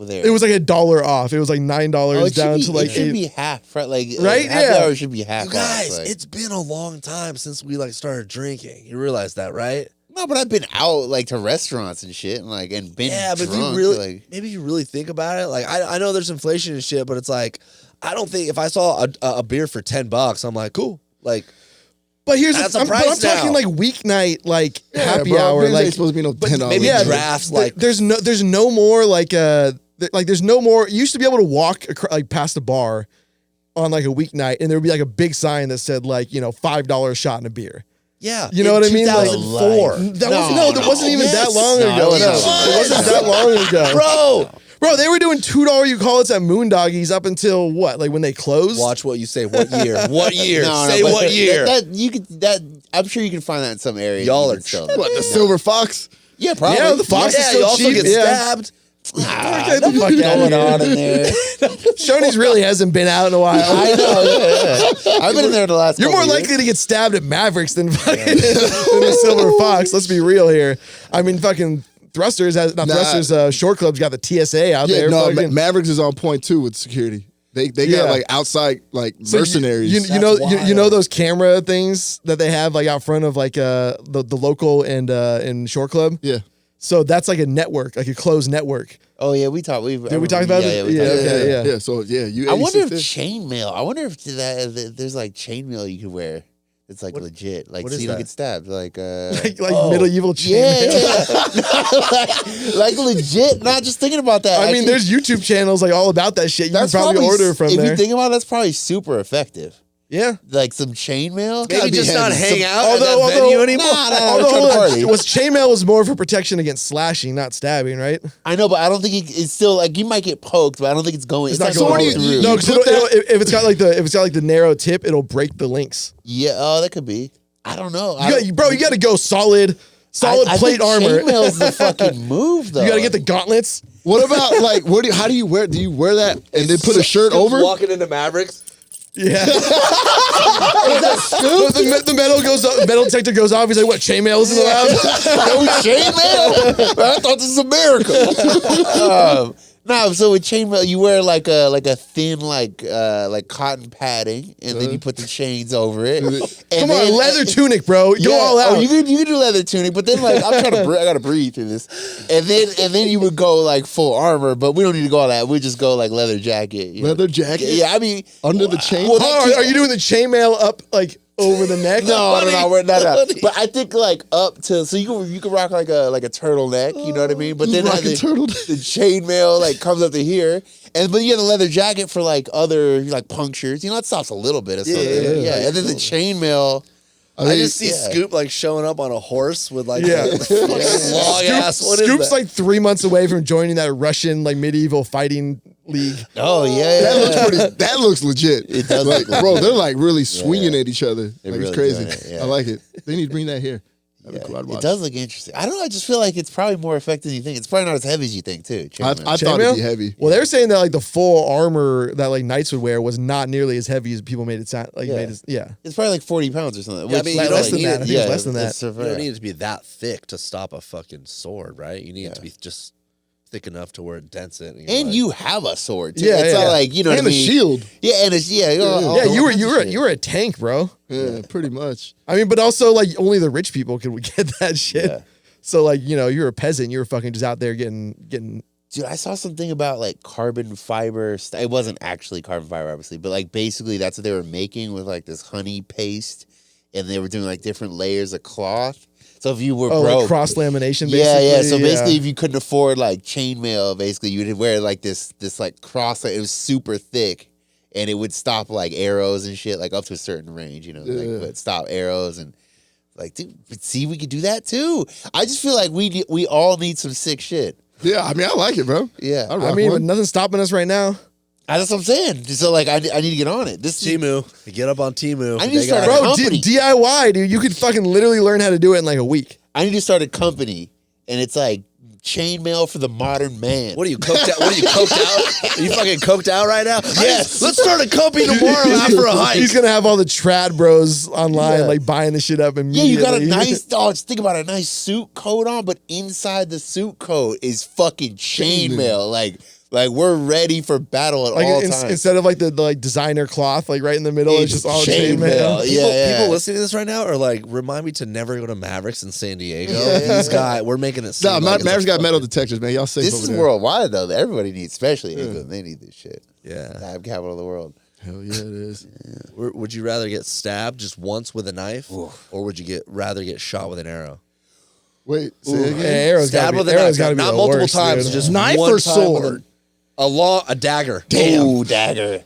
there? It was like $1 off. It was like $9 it down to like it should $8. be half, right? Like, Right? happy Yeah. hour should be half. You guys, off, like. it's been a long time since we like started drinking. You realize that, right? No, but I've been out like to restaurants and shit, and like been Yeah, but if drunk, you really, like, maybe you really think about it, like I know there's inflation and shit, but it's like I don't think if I saw a beer for $10, I'm like, cool, like But here's That's a I'm price talking now. like weeknight, like happy bro, hour, beers ain't like supposed to be no $10. maybe yeah, drafts, but like there's no more like there's no more. You used to be able to walk like past a bar on like a weeknight, and there would be like a big sign that said like $5 shot and a beer. yeah, You know in what I mean? Like, 2004, that wasn't even that long No, ago. it No, wasn't. it wasn't that long ago, bro. Bro, they were doing $2 you call it's at Moondoggies up until what? Like when they closed? Watch what you say. What year? What year? no, Say but what year? I'm sure you can find that in some areas. Y'all You are can sell that. What, the Silver Fox? Yeah, probably. Yeah, the Fox is yeah, still you also cheap. get Yeah. stabbed. Get the fuck out going of on in here. there. Shoney's really hasn't been out in a while. I know. Yeah. I've been in there the last. You're more couple likely years. to get stabbed at Mavericks than fucking than the Silver Fox. Let's be real here. I mean, fucking Thrusters Short Club's got the TSA out Yeah, there. no, fucking- Mavericks is on point too with security. They Yeah. got like outside like So mercenaries. You That's know wild. those camera things that they have like out front of like the local and Short Club. yeah. So that's like a network, like a closed network. Oh yeah, we talked. Did we talk about it? we Yeah, talked okay, about it. yeah. So yeah, you. I wonder if this. chainmail. I wonder if there's like chainmail you could wear. It's like legit. Like what so is you don't that? get stabbed. Like medieval chainmail. yeah. like legit. Not just thinking about that. I mean, there's YouTube channels like all about that shit. You can probably order from if there. you think about it, that's probably super effective. Yeah. Like some chainmail. Maybe just not hang out at although- that venue anymore. Was chainmail was more for protection against slashing, not stabbing, right? I know, but I don't think it's still like you might get poked, but I don't think it's going. It's not going going all through. through. No, because if it's got like the narrow tip, it'll break the links. Yeah. Oh, that could be. I don't know. You got to go solid I plate think armor. Chainmail's the fucking move, though. You got to get the gauntlets. What about like how do you wear? Do you wear that and then put a shirt over? Walking into Mavericks. Yeah. the metal goes up, metal detector goes off. He's like, what, chainmail isn't allowed? No chainmail? I thought this was America. No, so with chainmail, you wear like a thin like cotton padding, and then you put the chains over it. Come on, leather tunic, bro. Go all out. Oh, you can do leather tunic, but then like I'm trying to, I gotta breathe through this, and then you would go like full armor, but we don't need to go all that. We just go like leather jacket. Leather jacket? Yeah, I mean Under the chain? Oh, are you doing the chainmail up like over the neck? No. But I think like up to so you can rock like a turtleneck, you know what I mean? But then rock a the turtleneck. the chainmail like comes up to here, but you have the leather jacket for like other like punctures. You know, it stops a little bit of something. Yeah. And then the chainmail. I just see Scoop like showing up on a horse with like Yeah. long ass. What is Scoop's that? like 3 months away from joining that Russian like medieval fighting league. Oh yeah, That looks legit. It does Like, look bro, legit. they're like really swinging at each other. Like really it's crazy. doing it, yeah. I like it. They need to bring that here. That'd be cool. I'd It watch. does look interesting. I don't know. I just feel like it's probably more effective than you think. It's probably not as heavy as you think too. I chainmail. thought it'd be heavy. Well, they were saying that like the full armor that like knights would wear was not nearly as heavy as people made it sound. Like Yeah. It's probably like 40 pounds or something. Yeah, I mean, which- you less don't than need that. I think it's less than that. it's You severe. don't need it to be that thick to stop a fucking sword, right? You need it to be just thick enough to where it dents it. you're And like- you have a sword too. Yeah, It's yeah. not like, you know And what I a mean? shield. Yeah, and it's yeah, you were a tank, bro. Yeah, pretty much. I mean, but also like only the rich people could get that shit. Yeah. So like, you know, you're a peasant, you're fucking just out there getting Dude, I saw something about like carbon fiber. It wasn't actually carbon fiber, obviously, but like basically that's what they were making with like this honey paste, and they were doing like different layers of cloth. So if you were broke, like cross lamination. Basically. yeah. So basically, if you couldn't afford like chainmail, basically you would wear like this like cross. It was super thick, and it would stop like arrows and shit, like up to a certain range. You know, like but stop arrows and like, dude. But see, we could do that too. I just feel like we all need some sick shit. Yeah, I mean, I like it, bro. Yeah, I I mean, one. nothing's stopping us right now. that's what I'm saying. So like, I need to get on it. This Timu. Get up on Timu. I need to They start got- a Bro, company. DIY, dude. You could fucking literally learn how to do it in like a week. I need to start a company, and it's like chainmail for the modern man. What are you coked out? What are you coked out? Are you fucking coked out right now? Yes. Let's start a company tomorrow after a hike. He's gonna have all the trad bros online Yeah. like buying the shit up Yeah, immediately. you got a nice, just think about it, a nice suit coat on, but inside the suit coat is fucking chainmail. Like we're ready for battle at like all times. instead of like the like designer cloth like right in the middle, it's just all chainmail. chainmail. People listening to this right now are like, remind me to never go to Mavericks in San Diego. These guys, we're making it seem Nah, like it's Mavericks got fucking- metal detectors, man. Y'all safe This over is there. worldwide though. Everybody needs, especially in England, they need this shit. Yeah. Lab capital of the world. Hell yeah, it is. Would you rather get stabbed just once with a knife, or would you rather get shot with an arrow? Wait, say it Yeah, again. arrows Stabbed gotta with be, a arrows knife, gotta be not the multiple worst, times, dude. just knife one or time sword. with a dagger. Ooh, dagger.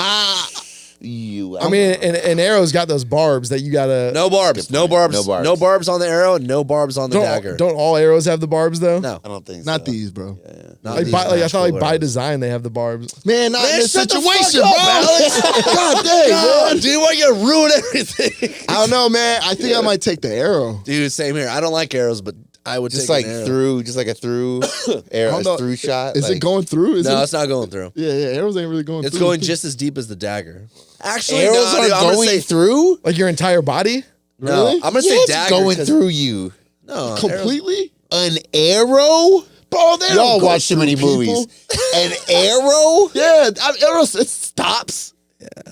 You. I mean, and arrows got those barbs that you gotta. No barbs. No barbs. No barbs. No barbs on the arrow. No barbs on the dagger. Don't all arrows have the barbs though? No. I don't think Not so. these, bro. Not Like, these I thought magical like by arrows. design they have the barbs. Man, not in this shut the situation, fuck bro. up, Alex. God dang, man. Dude, why you gonna ruin everything? I don't know, man. I think I might take the arrow. Dude, same here. I don't like arrows, but I would Just take like an arrow. through, just like a through arrow, don't know. a through shot. Is like, it going through? Is No, it? it's not going through. Yeah, arrows ain't really going It's through. going just as deep as the dagger. Actually, Arrows no, are dude, I'm gonna going say through? Like your entire body? no. Really? I'm gonna Yeah, say it's dagger. going 'cause- through you. No, arrows- Completely? An arrow? Bro, they Y'all don't go watch too many through people. movies. An arrow? Yeah, arrows, it stops.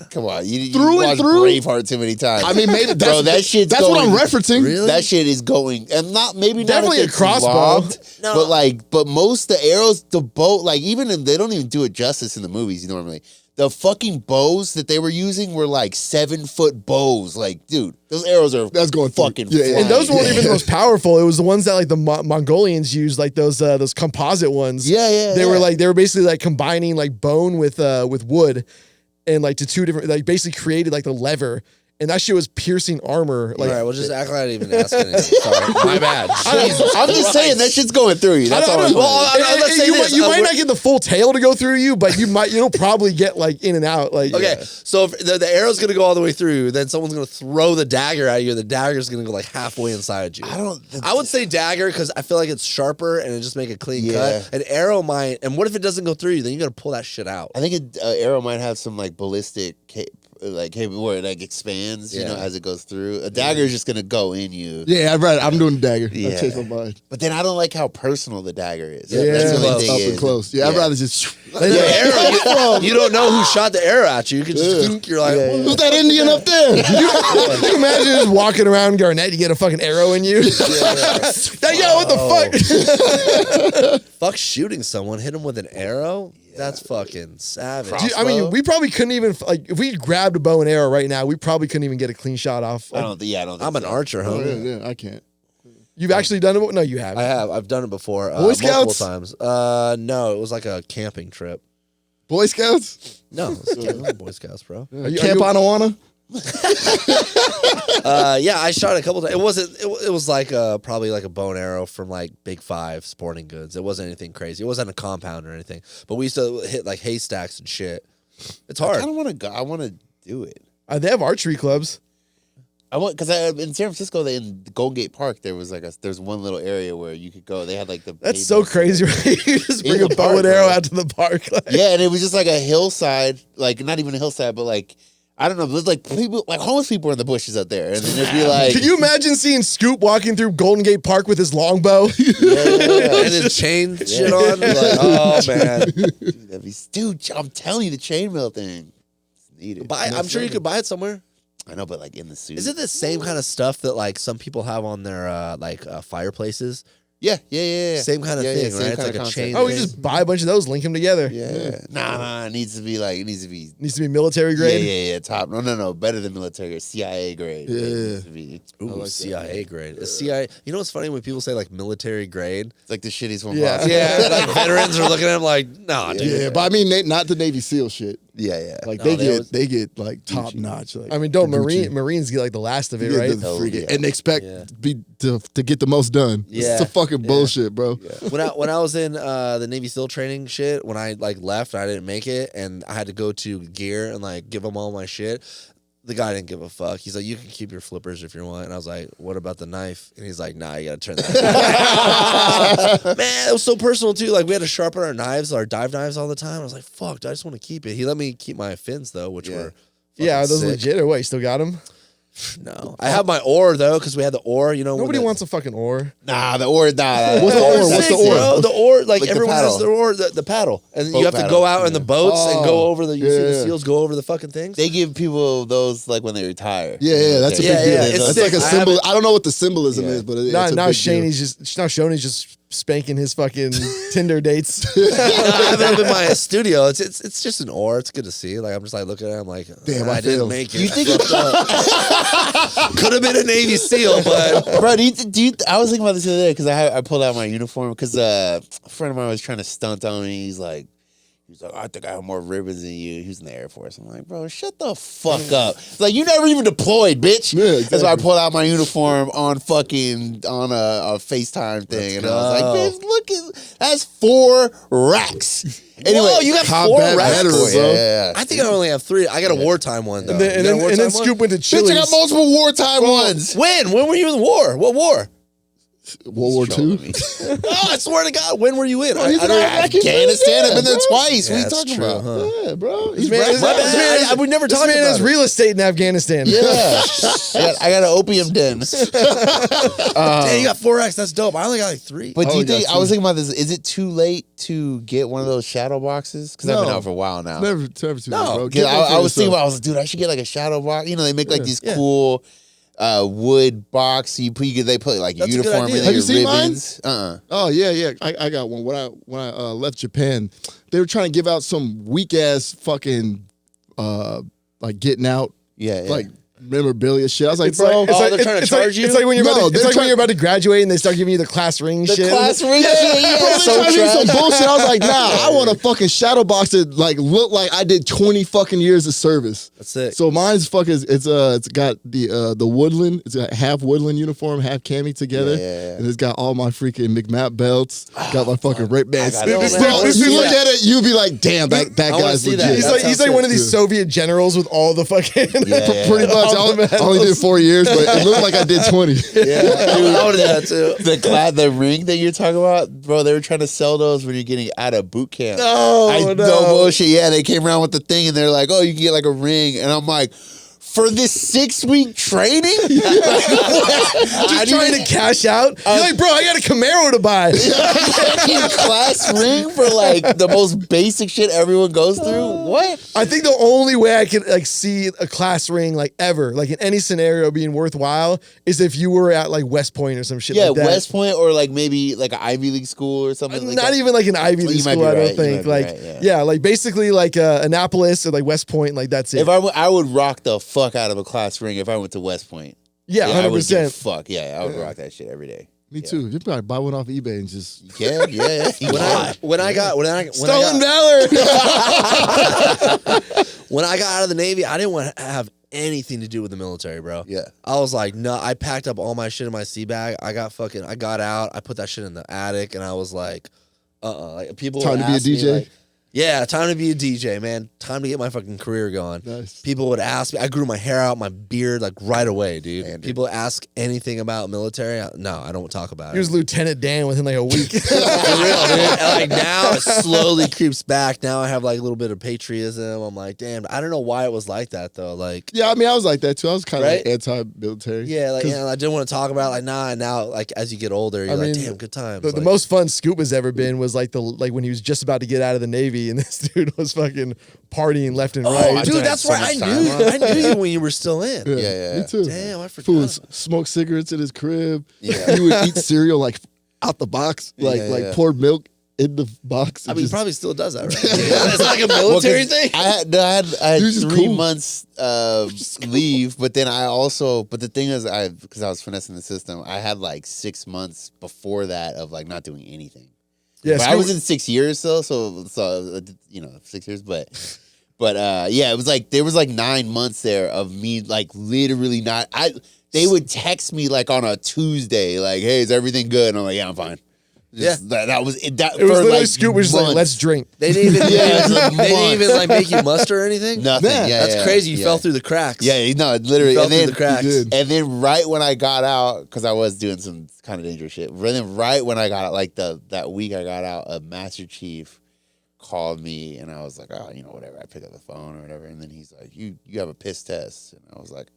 Come on, you Through and watch through? Braveheart too many times. I mean, maybe that's, Bro, that shit's that's what I'm going- referencing. Really? That shit is going, and not maybe Definitely not a if it's crossbow. lobbed, No. but most of the arrows, the bow, like even if they don't even do it justice in the movies normally. the fucking bows that they were using were like 7-foot bows. Like, dude, those arrows are That's going through. fucking Yeah, yeah. flying. And those weren't even the most powerful. It was the ones that like the Mongolians used, like those composite ones. Yeah. They were basically like combining like bone with wood, and like to two different, like basically created like the lever. And that shit was piercing armor. Like, All right, well, just act like I didn't even ask anything. Sorry, my bad. I'm just saying that shit's going through you. That's all I'm saying. let's say this. you might not get the full tail to go through you, but you'll probably get like in and out. Like, Okay, so if the arrow's gonna go all the way through, then someone's gonna throw the dagger at you, and the dagger's gonna go like halfway inside you. I would say dagger because I feel like it's sharper and it just make a clean cut. An arrow might, and what if it doesn't go through you? Then you gotta pull that shit out. I think an arrow might have some like ballistic where it like expands, you know, as it goes through. A dagger is just gonna go in you. Yeah, I'm doing the dagger. Yeah. I changed my mind. But then I don't like how personal the dagger is. Yeah. That's the only Close. thing Up is. and close. Yeah, I'd rather just. The arrow, you don't know who shot the arrow at you. You can just think you're like, Who's that Indian up there? Can you imagine just walking around Garnett, you get a fucking arrow in you? Yo, what the fuck? fuck shooting someone, hit him with an arrow. That's fucking savage. Dude, I mean, we probably couldn't even, like, if we grabbed a bow and arrow right now, we probably couldn't even get a clean shot off. I don't think I'm an archer, Oh, homie. yeah, I can't. You've actually done it? No, you haven't. I have. I've done it before. Boy Scouts? Multiple times. No, it was like a camping trip. Boy Scouts? No, it was camping, Boy Scouts, bro. Camp Anawana? Yeah, I shot a couple times. It wasn't. It was like probably like a bow and arrow from like Big Five Sporting Goods. It wasn't anything crazy. It wasn't a compound or anything. But we used to hit like haystacks and shit. It's hard. I don't want to go. I want to do it. They have archery clubs. I want because in San Francisco, in Golden Gate Park, there was like there's one little area where you could go. They had like the That's so crazy, right? You just bring In a the bow park, and arrow bro. out to the park. Like, Yeah, and it was just like a hillside, like not even a hillside, but like I don't know, there's like people, like homeless people were in the bushes up there, and then it'd be like, can you imagine seeing Scoop walking through Golden Gate Park with his longbow? and then chain shit on. Like, oh man, dude, I'm telling you, the chainmail thing, it's needed. I'm sure you could buy it somewhere. I know, but like in the suit. Is it the same kind of stuff that like some people have on their fireplaces? Yeah. Same kind of thing, same right? It's kind like of a chain. Oh, we thing. just buy a bunch of those, link them together. Yeah. Nah, it needs to be Needs to be military grade. Yeah, top. No, better than military, CIA grade. Yeah. It needs to be. Ooh, CIA grade. Is CIA. You know what's funny when people say like military grade? It's like the shittiest one Yeah. possible. Yeah, like veterans are looking at him like, nah, dude. Yeah, but I mean, not the Navy SEAL shit. Yeah. Like No, they get like top notch. Like, I mean, don't the Gucci. Marines get like the last of it, Yeah, right? the Hell freaking- yeah. and they expect Yeah. to get the most done. Yeah. It's a fucking bullshit, bro. When I was in the Navy SEAL training shit, when I like left, I didn't make it, and I had to go to gear and like give them all my shit. The guy didn't give a fuck. He's like, you can keep your flippers if you want. And I was like, what about the knife? And he's like, nah, you gotta turn that. Man, it was so personal too. Like we had to sharpen our knives, our dive knives all the time. I was like, fuck, I just want to keep it. He let me keep my fins though, which were Yeah, are fucking those sick. legit or what? You still got them? No, I have my oar though, because we had the oar. You know, Nobody wants a fucking oar. Nah, the oar. Nah. What's the oar? What's the oar? Bro, the oar, like Like the everyone has paddle. their oar, the paddle, and Boat you have to paddle. go out in the boats and go over the. You see the Yeah. seals go over the fucking things. They give people those like when they retire. Yeah, that's a big Yeah, deal. yeah, it's That's sick. like a I symbol. haven't- I don't know what the symbolism Yeah. is, but it's Now a big deal. Shoney's just spanking his fucking Tinder dates. I have it up in my studio. It's just an oar. It's good to see. Like I'm just like looking at it. I'm like, Damn, I I didn't failed. make it. You think Could have been a Navy SEAL, but Bro, I was thinking about this the other day because I pulled out my uniform because a friend of mine was trying to stunt on me. He's like, I think I have more ribbons than you. He was in the Air Force. I'm like, bro, shut the fuck up. It's like, you never even deployed, bitch. Yeah, exactly. That's why I pulled out my uniform on a FaceTime thing. And I was like, bitch, look at, that's 4 racks. Anyway, whoa, you got 4 combat racks. veterans, bro. Yeah. I think I only have 3. I got a wartime one though. And then, You got a wartime one? Scoop went to Bitch, Chili's. I got multiple wartime ones. When were you in the war? What war? World War II. Oh, I swear to God, when were you in? he's I in don't. Iraq. Afghanistan, I've been there bro. twice. Yeah, What are you that's talking true, about? huh? Yeah, bro. He's Man, right. My bad. I would never This talk man about has it. real estate in Afghanistan. Yeah. I got an opium den. Damn, you got 4 racks. That's dope. I only got like 3. But do Oh, you think, yeah, I was thinking about this, is it too late to get one of those shadow boxes? Because I've been No. out for a while now. Never too late, bro. 'Cause Get one I for was thinking yourself. about, I was like, dude, I should get like a shadow box. You know, they make like these cool wood box. They put like That's a good uniform idea. in Have you your seen mine? ribbons. Oh yeah. I got one. When I left Japan, they were trying to give out some weak ass fucking like getting out, Yeah, yeah. like memorabilia shit. I was like, It's bro, like, it's like, they're trying to charge you? It's like when you're No, about to, they're it's like when trying- you're about to graduate and they start giving you the class ring the shit. class ring shit, yeah, bro, they so trying to do some trash. bullshit. I was like, nah, I want a fucking shadow box that like look like I did 20 fucking years of service. That's sick. So mine's fucking it's got the woodland, it's got half woodland uniform, half cami together, Yeah. and it's got all my freaking McMap belts, got my fucking rape bands. I got it. This- Man, this- If you this- look at it, you'd be like, damn, that I wanna guy's see that. legit. He's That like sounds one of these sick. Soviet generals with all the fucking. Yeah. Pretty much. All the I only did medals. 4 years, but it looked like I did 20. Yeah, I would have that too. the ring that you're talking about, bro. They were trying to sell those when you're getting out of boot camp. No, No bullshit. Yeah, they came around with the thing and they're like, "Oh, you can get like a ring," and I'm like, "For this 6-week training?" Just trying to cash out. You're like, bro, I got a Camaro to buy. class ring for like the most basic shit everyone goes through. What? I think the only way I could like see a class ring like ever, like in any scenario being worthwhile, is if you were at like West Point or some shit Yeah, like that. West Point or like maybe like an Ivy League school or something. Like Not that. even like an Ivy Well, League you might school, be I don't right. You think. might be Like, right, yeah, like basically like Annapolis or like West Point, like that's it. If I would rock the fuck out of a class ring if I went to West Point. yeah, I would give a 100%. fuck. Yeah, I would rock that shit every day. Me too. You probably buy one off eBay and just. You can, yeah. When I got Stolen valor. when I got out of the Navy, I didn't want to have anything to do with the military, bro. Yeah. I was like, no. I packed up all my shit in my sea bag. I got out. I put that shit in the attic, and I was like, like people Time would to be a ask me, DJ? like, yeah, time to be a DJ, man. Time to get my fucking career going. Nice. People would ask me. I grew my hair out, my beard, like right away, dude. Man, dude. People ask anything about military. No, I don't talk about He it. was Lieutenant Dan within like a week. For real, dude. And like now it slowly creeps back. Now I have like a little bit of patriotism. I'm like, damn, I don't know why it was like that though. Like, Yeah, I mean, I was like that too. I was kind of Right? like anti-military. yeah, like 'Cause- I didn't want to talk about it. Like, nah, and now like as you get older, you're like, damn, good times. The Like, most fun Scoop has ever been was like when he was just about to get out of the Navy and this dude was fucking partying left and right. I dude, spent that's so right. much I time knew on you. I knew you when you were still in. Yeah. Me too. Damn, I forgot. Fool would smoke cigarettes in his crib. Yeah. He would eat cereal like out the box, like Yeah. poured milk in the box. I and mean, he just- probably still does that, right? It's like a military thing. I had Dude's just 3 cool. months leave, but then but the thing is, because I was finessing the system, I had like 6 months before that of like not doing anything. Yeah, But I Scoop- was in 6 years so 6 years, but yeah, it was like there was like 9 months there of me like literally not. They would text me like on a Tuesday, like, "Hey, is everything good?" And I'm like, "Yeah, I'm fine." Just, that was it. That it was for literally like Scoop was just like, months. let's drink. They didn't even. Yeah, they didn't even like make you muster or anything. Nothing. Yeah, That's yeah, crazy. You yeah. fell through the cracks. Yeah, no, literally. You fell And through then, the cracks. did. and then right when I got out, because I was doing some kind of dangerous shit. And then right when I got out, like that week I got out, a Master Chief called me, and I was like, oh, whatever. I picked up the phone or whatever, and then he's like, you have a piss test, and I was like,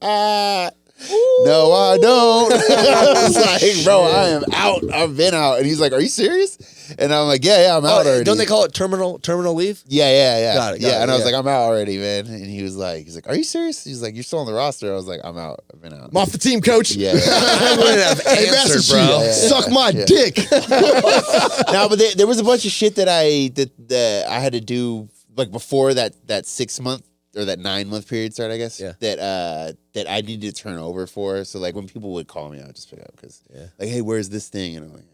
no, I don't. I was like, bro, I am out. I've been out, and he's like, are you serious? And I'm like, yeah, I'm out already. Don't they call it terminal leave? Yeah. Got it, And I was yeah. like, I'm out already, man. And he's like, are you serious? He's like, you're still on the roster. I was like, I'm out. I've been out. I'm off the team, coach. Yeah. I wouldn't have Hey, Master answered, bro. Chief, suck my dick. No, but there was a bunch of shit that I had to do like before that 6 month or that 9 month period started, I guess. Yeah. That I needed to turn over for. So like when people would call me, I would just pick up because like, hey, where's this thing? And I'm like,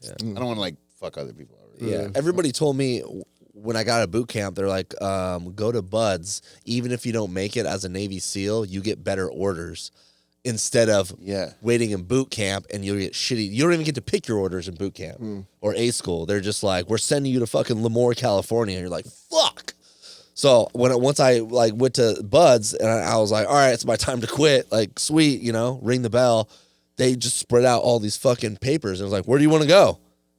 yeah. I don't want to like fuck other people over. Yeah. Everybody told me when I got to boot camp, they're like, go to Buds. Even if you don't make it as a Navy SEAL, you get better orders instead of waiting in boot camp and you'll get shitty. You don't even get to pick your orders in boot camp or A school. They're just like, we're sending you to fucking Lemoore, California. And you're like, fuck. So once I like went to Buds and I was like, all right, it's my time to quit. Like, sweet, ring the bell. They just spread out all these fucking papers. And I was like, where do you want to go?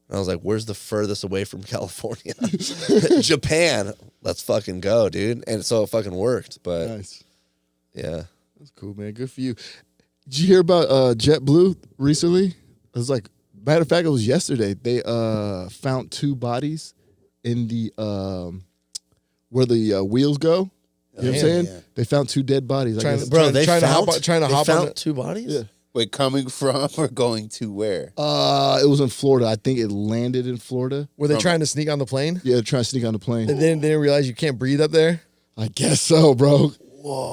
And I was like, where's the furthest away from California? Japan. Let's fucking go, dude. And so it fucking worked. But Nice. yeah. That's cool, man. Good for you. Did you hear about JetBlue recently? It was like, matter of fact, it was yesterday. They found 2 bodies in the where the wheels go. You know what I'm saying? Yeah. They found 2 dead bodies. I Trying guess. to- Bro, they trying to found, hop on- trying to they hop on found it. 2 bodies? Yeah. Wait, coming from or going to where? It was in Florida. I think it landed in Florida. Were they trying to sneak on the plane? Yeah, trying to sneak on the plane. And then they didn't realize you can't breathe up there? I guess so, bro.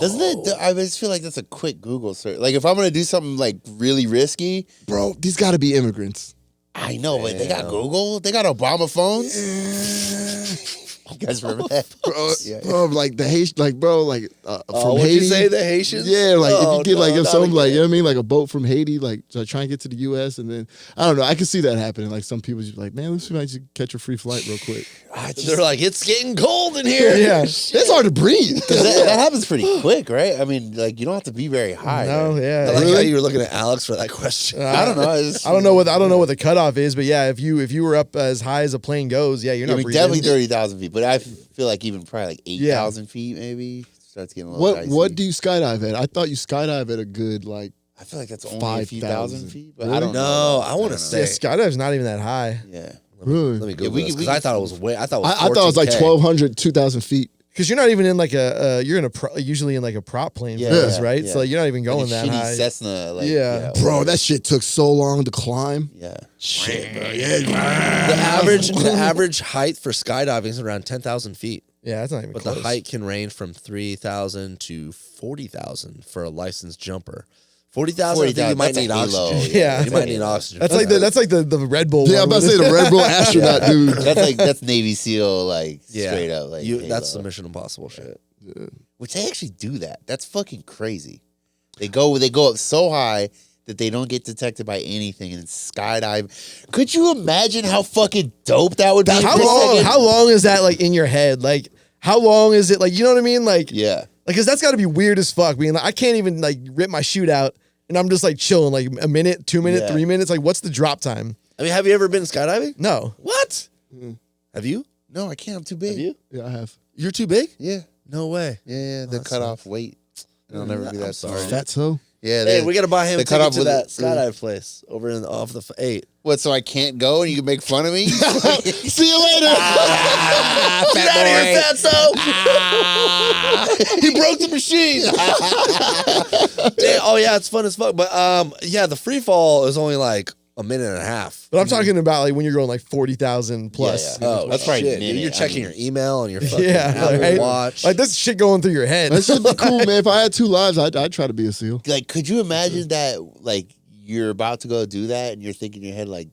Doesn't it? I just feel like that's a quick Google search. Like if I'm gonna do something like really risky, Bro, these got to be immigrants. I know, but they got Google. They got Obama phones. You guys remember that? Bro, like the Haitian, like bro, like from What'd Haiti. you say, the Haitians? Yeah, like if Oh, you get like no, if not some like again. you know what I mean, like a boat from Haiti, like to try and get to the U.S. and then I don't know, I can see that happening. Like some people just be like, man, let's see if I can catch a free flight real quick. They're like, it's getting cold in here. Yeah. It's hard to breathe. That happens pretty quick, right? I mean, like you don't have to be very high. No, right? I yeah. like how you were looking at Alex for that question. I don't know. I don't know what the cutoff is, but yeah, if you were up as high as a plane goes, yeah, you're not breathing. definitely 30,000 feet, but I feel like even probably like 8,000 feet maybe starts getting a little dicey. What do you skydive at? I thought you skydive at a good like I feel like that's only 5,000 a few thousand feet, but Really? I don't know. No, I want to Yeah, say. skydive's not even that high. Yeah. really. Let me go we because can- I thought it was way. I thought it was. I thought it was like 14K. 1,200, 2,000 feet. Because you're not even in like you're in usually in like a prop plane for Yeah, this, yeah, right? yeah. So like, you're not even going Like a that shitty high. Cessna, like, Yeah. Bro, that shit took so long to climb. Yeah. Shit, bro. The average height for skydiving is around 10,000 feet, Yeah, that's not even but close. the height can range from 3,000 to 40,000 for a licensed jumper. 40,000, I think you might that's a need halo. oxygen. Yeah. You might need oxygen. That's like the Red Bull. Yeah, I'm one about to say with the Red Bull astronaut dude. That's Navy SEAL, like straight up, like that's the halo. Mission Impossible shit. Which they actually do that. That's fucking crazy. They go up so high that they don't get detected by anything and skydive. Could you imagine how fucking dope that would be? How long is that like in your head? Like how long is it? Like you know what I mean? Like Yeah. like because that's got to be weird as fuck. Being like I can't even like rip my chute out and I'm just like chilling like a minute, 2 minutes, Yeah. 3 minutes. Like what's the drop time? I mean, have you ever been skydiving? No. What? Have you? No, I can't. I'm too big. Have you? Yeah, I have. You're too big? Yeah. No way. Yeah. The cutoff weight. It'll never be that sorry. small. Fatso. Yeah. Hey, we got to buy him a they cut ticket off to with that it. skydive place over off the 8. What? So I can't go and you can make fun of me? See you later. Get out of here, fatso! He broke the machine. Oh yeah, it's fun as fuck. But yeah, the free fall is only like a minute and a half. But I'm talking about like when you're going like 40,000 plus. Yeah. Oh, That's probably shit, dude. minute. You're checking your email and your fucking Yeah, Apple right? Watch. Like this shit going through your head. That should be cool, man. If I had 2 lives, I'd try to be a SEAL. Like, could you imagine that? Like, you're about to go do that, and you're thinking in your head, like,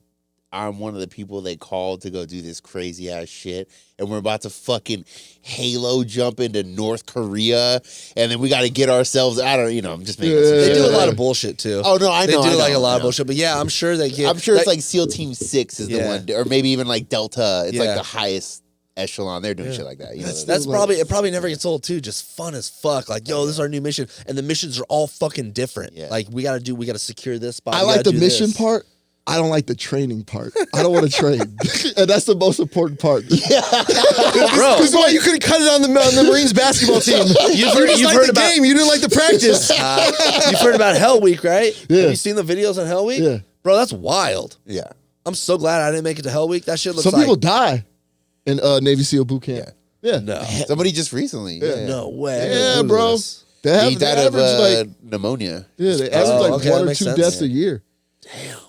I'm one of the people they called to go do this crazy ass shit, and we're about to fucking Halo jump into North Korea, and then we got to get ourselves. I don't, I'm just making. Yeah, some They shit do a up. lot of bullshit too. Oh no, I know. They do I like know, a lot I of know. bullshit. But yeah, I'm sure they get. I'm sure it's like SEAL Team 6 is the Yeah. one, or maybe even like Delta. It's Yeah. like the highest echelon. They're doing shit like that. That's probably it. Probably never gets old too. Just fun as fuck. Like, yo, this is our new mission, and the missions are all fucking different. Yeah. Like, we gotta secure this spot. I We like gotta the do mission this. part. I don't like the training part. I don't want to train, and that's the most important part. bro. Because why you couldn't cut it on the Marines basketball team? You just liked the game. You didn't like the practice. You've heard about Hell Week, right? Yeah. Have you seen the videos on Hell Week? Yeah. Bro, that's wild. Yeah. I'm so glad I didn't make it to Hell Week. That shit looks Some like people die in Navy SEAL boot camp. Yeah, no, Somebody just recently. Yeah. no way. Yeah, Who bro. was They have He died they of average like pneumonia. yeah, they average like okay, that 1 or makes 2 sense. deaths a year.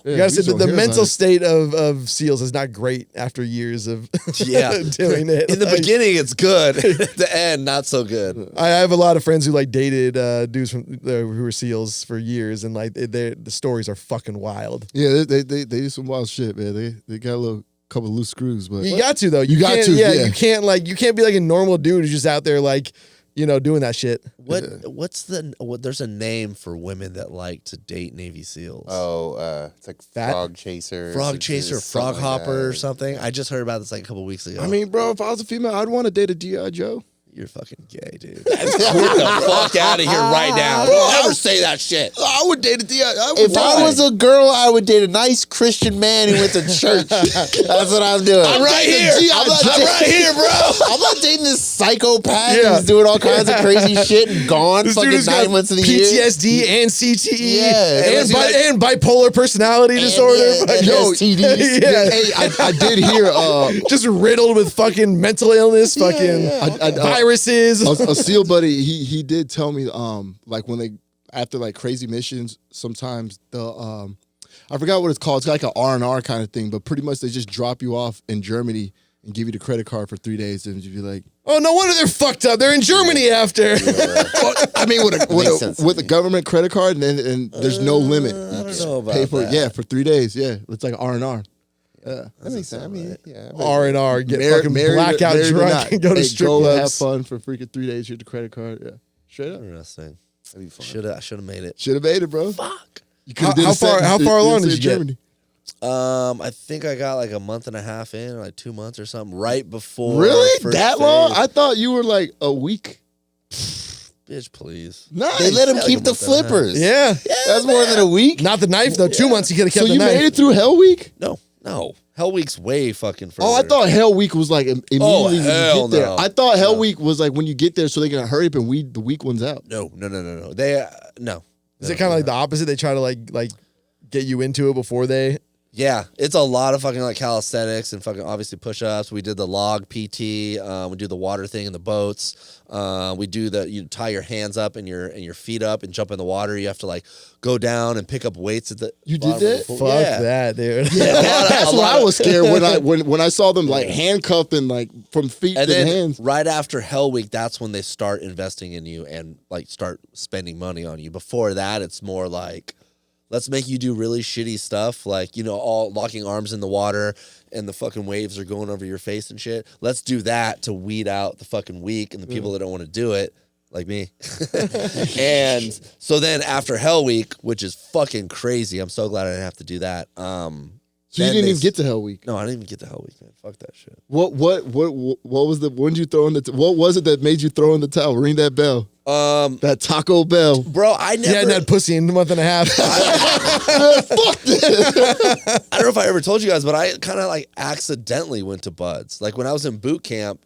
You gotta say that the mental state of SEAls is not great after years of Yeah. doing it. In the Like, beginning, it's good. At the end, not so good. I have a lot of friends who like dated dudes from who were SEAls for years, and like the stories are fucking wild. Yeah, they do some wild shit, man. They got a couple loose screws, but You got to though. You got can't- to, Yeah, yeah. you can't be like a normal dude who's just out there like doing that shit. What's there's a name for women that like to date Navy SEAls. Oh, it's like Fat? frog chaser, Frog chaser, frog something like hopper, that. or something. I just heard about this like a couple weeks ago. I mean, bro, if I was a female, I'd want to date a G.I. Joe. you're fucking gay, dude. Get the fuck out of here right now! Don't ever say that shit. I would date a G.I. If I was a girl, I would date a nice Christian man who went to church. That's what I'm doing. I'm right here. I'm right here, bro. I'm not dating this psychopath Yeah. who's doing all kinds of crazy shit and gone This dude fucking has 9 got months of the year. PTSD and CTE Yeah. and bipolar personality disorder. yeah, Fucking- and Yo, STDs. Yeah. Hey, I did hear just riddled with fucking mental illness, fucking viruses. a SEAL buddy. He did tell me like when they after like crazy missions, sometimes the I forgot what it's called. It's like an R&R kind of thing, but pretty much they just drop you off in Germany and give you the credit card for 3 days and you'd be like, Oh, no wonder they're fucked up. They're in Germany after. Well, I mean, Makes sense to with a me. government credit card, and there's no limit. I don't know about Pay for that. it, yeah, for 3 days. Yeah, it's like R&R. Yeah. That makes sense. I mean, yeah. I bet- R&R, get Married- fucking married or- blackout married or drunk not. and go to Hey, strip go have clubs. fun for freaking 3 days. Here's the credit card. Yeah, straight up. Interesting. That'd be fun. I should have made it. Should have made it, bro. Fuck. You could have did How a sentence far that- along that did said you get? Germany. I think I got like a month and a half in, or like 2 months or something, right before. Really? first That long? phase. I thought you were like a week. Bitch, please. Nice. They let him Yeah, keep like a the month and a half. flippers. Yeah. That's more than a week. Not the knife, though. 2 months, you could have So kept the you knife. made it through Hell Week? No. Hell Week's way fucking further. Oh, I thought Hell Week was like immediately when you hell get there. no. I thought Hell No. Week was like when you get there so they can hurry up and weed the weak ones out. No. They no. Is it kind of like the opposite? They try to like get you into it before they. Yeah, it's a lot of fucking like calisthenics and fucking obviously push-ups. We did the log PT. We do the water thing in the boats. We do you tie your hands up and your feet up and jump in the water. You have to like go down and pick up weights at the. You did bottom of the that? pool. Fuck Yeah. that, dude. That's a what lot I of- was scared when I saw them like handcuffed and like from feet And to then hands. right after Hell Week, that's when they start investing in you and like start spending money on you. Before that, it's more like, let's make you do really shitty stuff, like, all locking arms in the water and the fucking waves are going over your face and shit. Let's do that to weed out the fucking weak and the people that don't want to do it, like me. And so then after Hell Week, which is fucking crazy, I'm so glad I didn't have to do that. So you didn't even get to Hell Week. No, I didn't even get to Hell Week, man. Fuck that shit. What was the when did you throw in the what was it that made you throw in the towel? Ring that bell. That Taco Bell. Bro, I never. You hadn't had pussy in a month and a half. I don't know if I ever told you guys, but I kind of like accidentally went to Buds. Like when I was in boot camp,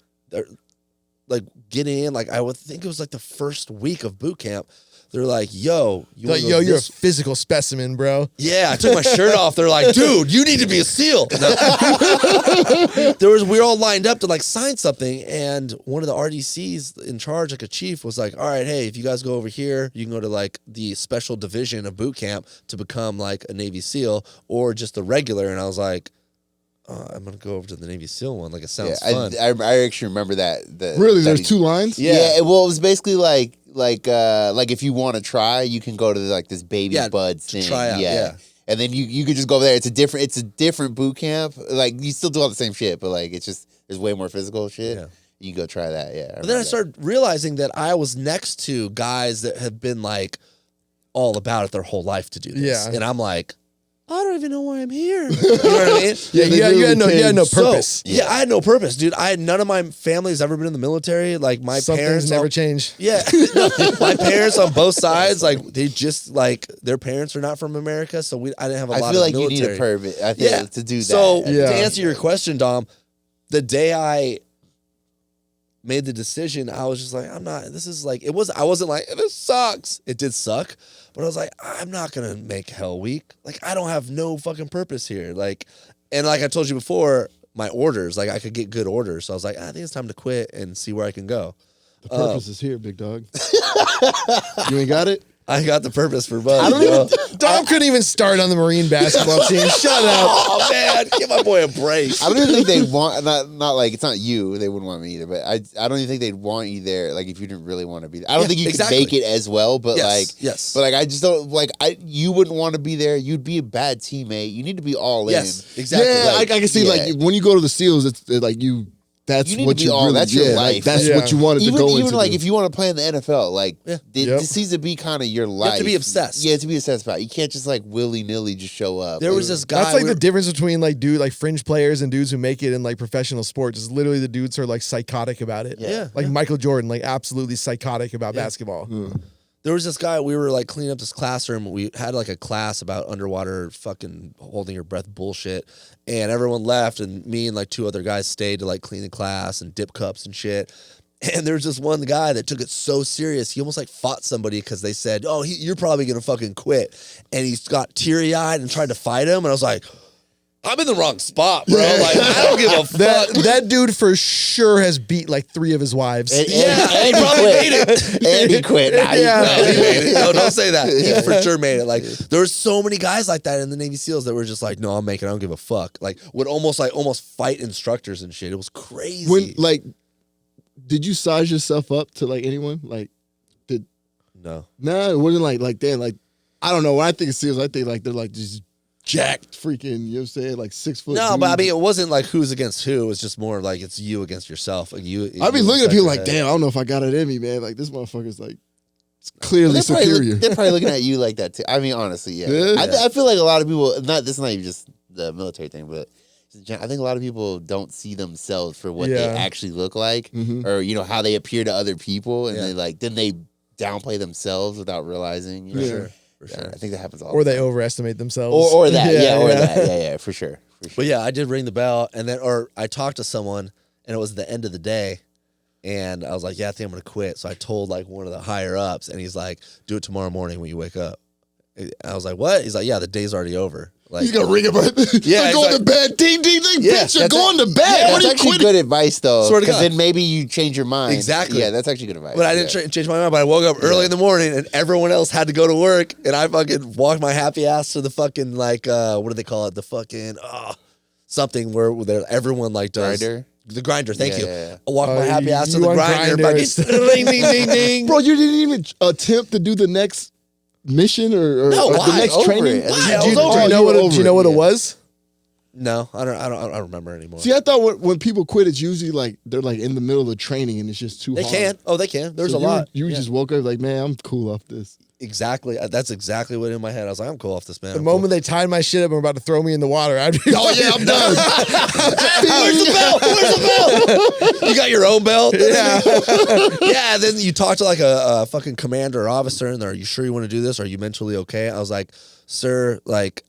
like getting in, like I would think it was like the first week of boot camp. They're like, "Yo, Like, yo, you're a physical specimen, bro. Yeah, I took my shirt off. They're like, "Dude, you need to be a SEAL." No. We were all lined up to like sign something, and one of the RDCs in charge, like a chief, was like, "All right, hey, if you guys go over here, you can go to like the special division of boot camp to become like a Navy SEAL or just a regular." And I was like, "I'm gonna go over to the Navy SEAL one. Like it sounds fun." I actually remember that. Really? There's two lines? Yeah. Well, it was basically like if you want to try, you can go to like this baby buds thing. try out, yeah. And then you could just go over there. It's a different boot camp. Like you still do all the same shit, but like it's just there's way more physical shit. Yeah. You can go try that. Yeah. But then I started realizing that I was next to guys that have been like all about it their whole life to do this. Yeah. And I'm like, I don't even know why I'm here. You know what I mean? Yeah, you had no So, purpose. yeah, I had no purpose, dude. None of my family has ever been in the military. Like my Some parents things never change. Yeah, no, my parents on both sides, like they just like their parents are not from America, so I didn't have a lot. I feel of like military. you need a permit. I think to do that. So Yeah. to answer your question, Dom, the day I made the decision, I was just like, I'm not. This is like it was. I wasn't like this sucks. It did suck, but I was like, I'm not gonna make Hell Week. Like I don't have no fucking purpose here. Like, and like I told you before, my orders, like I could get good orders. So I was like, I think it's time to quit and see where I can go. The purpose is here, big dog. You ain't got it? I got the purpose for Bud. I don't even. Dom couldn't even start on the Marine basketball team. Shut up. Oh man, give my boy a break. I don't even think they'd want not like it's not you. They wouldn't want me either. But I don't even think they'd want you there. Like if you didn't really want to be there. I don't think you could make it as well. But Yes. But like I just don't like you wouldn't want to be there. You'd be a bad teammate. You need to be all Yes, in. exactly. Yeah, Like, I can see like when you go to the SEALs, it's like you. That's You need what to be you all- really. that's your like, life. that's Yeah. what you wanted to go into. Even like if you want to play in the NFL, like Yep. this needs to be kind of your life. have to be obsessed. Yeah, to be obsessed about. You can't just like willy nilly just show up. There was this guy. That's like we the were- difference between like fringe players and dudes who make it in like professional sports. Is literally the dudes who are like psychotic about it. Yeah. Like Michael Jordan, like absolutely psychotic about basketball. There was this guy, we were like cleaning up this classroom. We had like a class about underwater fucking holding your breath bullshit. And everyone left, and me and like two other guys stayed to like clean the class and dip cups and shit. And there was this one guy that took it so serious. He almost like fought somebody because they said, "Oh, you're probably going to fucking quit." And he's got teary eyed and tried to fight him. And I was like, I'm in the wrong spot, bro. Like, I don't give a fuck. That dude for sure has beat like 3 of his wives. And He probably made it. And he quit. Nah, he Yeah. quit. He made it. No, don't say that. He for sure made it. Like there were so many guys like that in the Navy SEALs that were just like, no, I'll make it. I don't give a fuck. Like would almost fight instructors and shit. It was crazy. when like did you size yourself up to like anyone? Like, No. nah, it wasn't like damn, like I don't know. When I think of SEALs, I think like they're like just jacked, freaking. You know what I'm saying? Like 6 foot. No, but I dudes. mean, it wasn't like who's against who. It was just more like it's you against yourself. Like I'd be looking at people like, damn, I don't know if I got it in me, man. Like this motherfucker's like clearly superior. They're probably looking at you like that too. I mean, honestly, yeah. Yeah. I feel like a lot of people. This is not even just the military thing, but I think a lot of people don't see themselves for what they Yeah. actually look like, Mhm. or how they appear to other people, and Yeah. then they downplay themselves without realizing. For Yeah. sure. For Yeah, sure. I think that happens all Or the they time. overestimate themselves. Or that, Yeah, or yeah. that, yeah, for sure. But yeah, I did ring the bell, and then or I talked to someone, and it was the end of the day, and I was like, "Yeah, I think I'm gonna quit." So I told like one of the higher ups, and he's like, "Do it tomorrow morning when you wake up." I was like, "What?" He's like, "Yeah, the day's already over." Like, He's gonna ring it, but Yeah, I'm he's going like- to bed. Ding, ding, ding, Yeah, bitch, you're that's going to bed. Yeah, What that's are you actually quitting? good advice, though. Swear to Because God. then maybe you change your mind. Exactly. Yeah, that's actually good advice. But I didn't change my mind. But I woke up early in the morning, and everyone else had to go to work, and I fucking walked my happy ass to the fucking like what do they call it? The fucking something where everyone like does Grinder? the grinder. Thank Yeah, you. yeah, yeah. I walked my happy ass to you the on grinder. Grindr. Fucking ding ding ding ding. Bro, you didn't even attempt to do the next mission or No, the why? next Over training. it. Why? Do you, Oh, do you know you what? were Do you over know it, what it yeah. was? No, I don't remember anymore. See, I thought when people quit, it's usually like they're like in the middle of training and it's just too They hard. can. Oh, they can. There's So a lot. You Yeah. just woke up like, man, I'm cool off this. Exactly. That's exactly what in my head. I was like, I'm cool off this, man. The I'm moment they tied my shit up and were about to throw me in the water, I'd be Oh yeah, I'm done. Where's the bell? Where's the bell? You got your own belt? Yeah. Yeah, and then you talk to like a fucking commander or officer, and they're, are you sure you want to do this? Are you mentally okay? I was like, sir, like,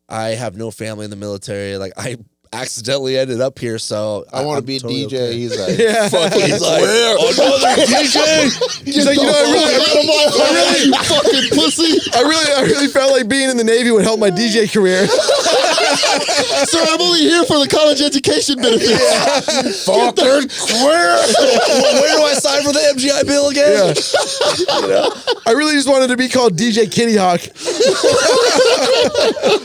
I have no family in the military. Like, I accidentally ended up here, so I want to I'm be a totally DJ. okay. He's like, Yeah. fuck it. He's like, another DJ? He's like, you know, I really, you fucking pussy. I really felt like being in the Navy would help my DJ career. Sir, I'm only here for the college education benefits. Fucking queer. Where do I sign for the MGI Bill again? I really just wanted to be called DJ Kitty Hawk.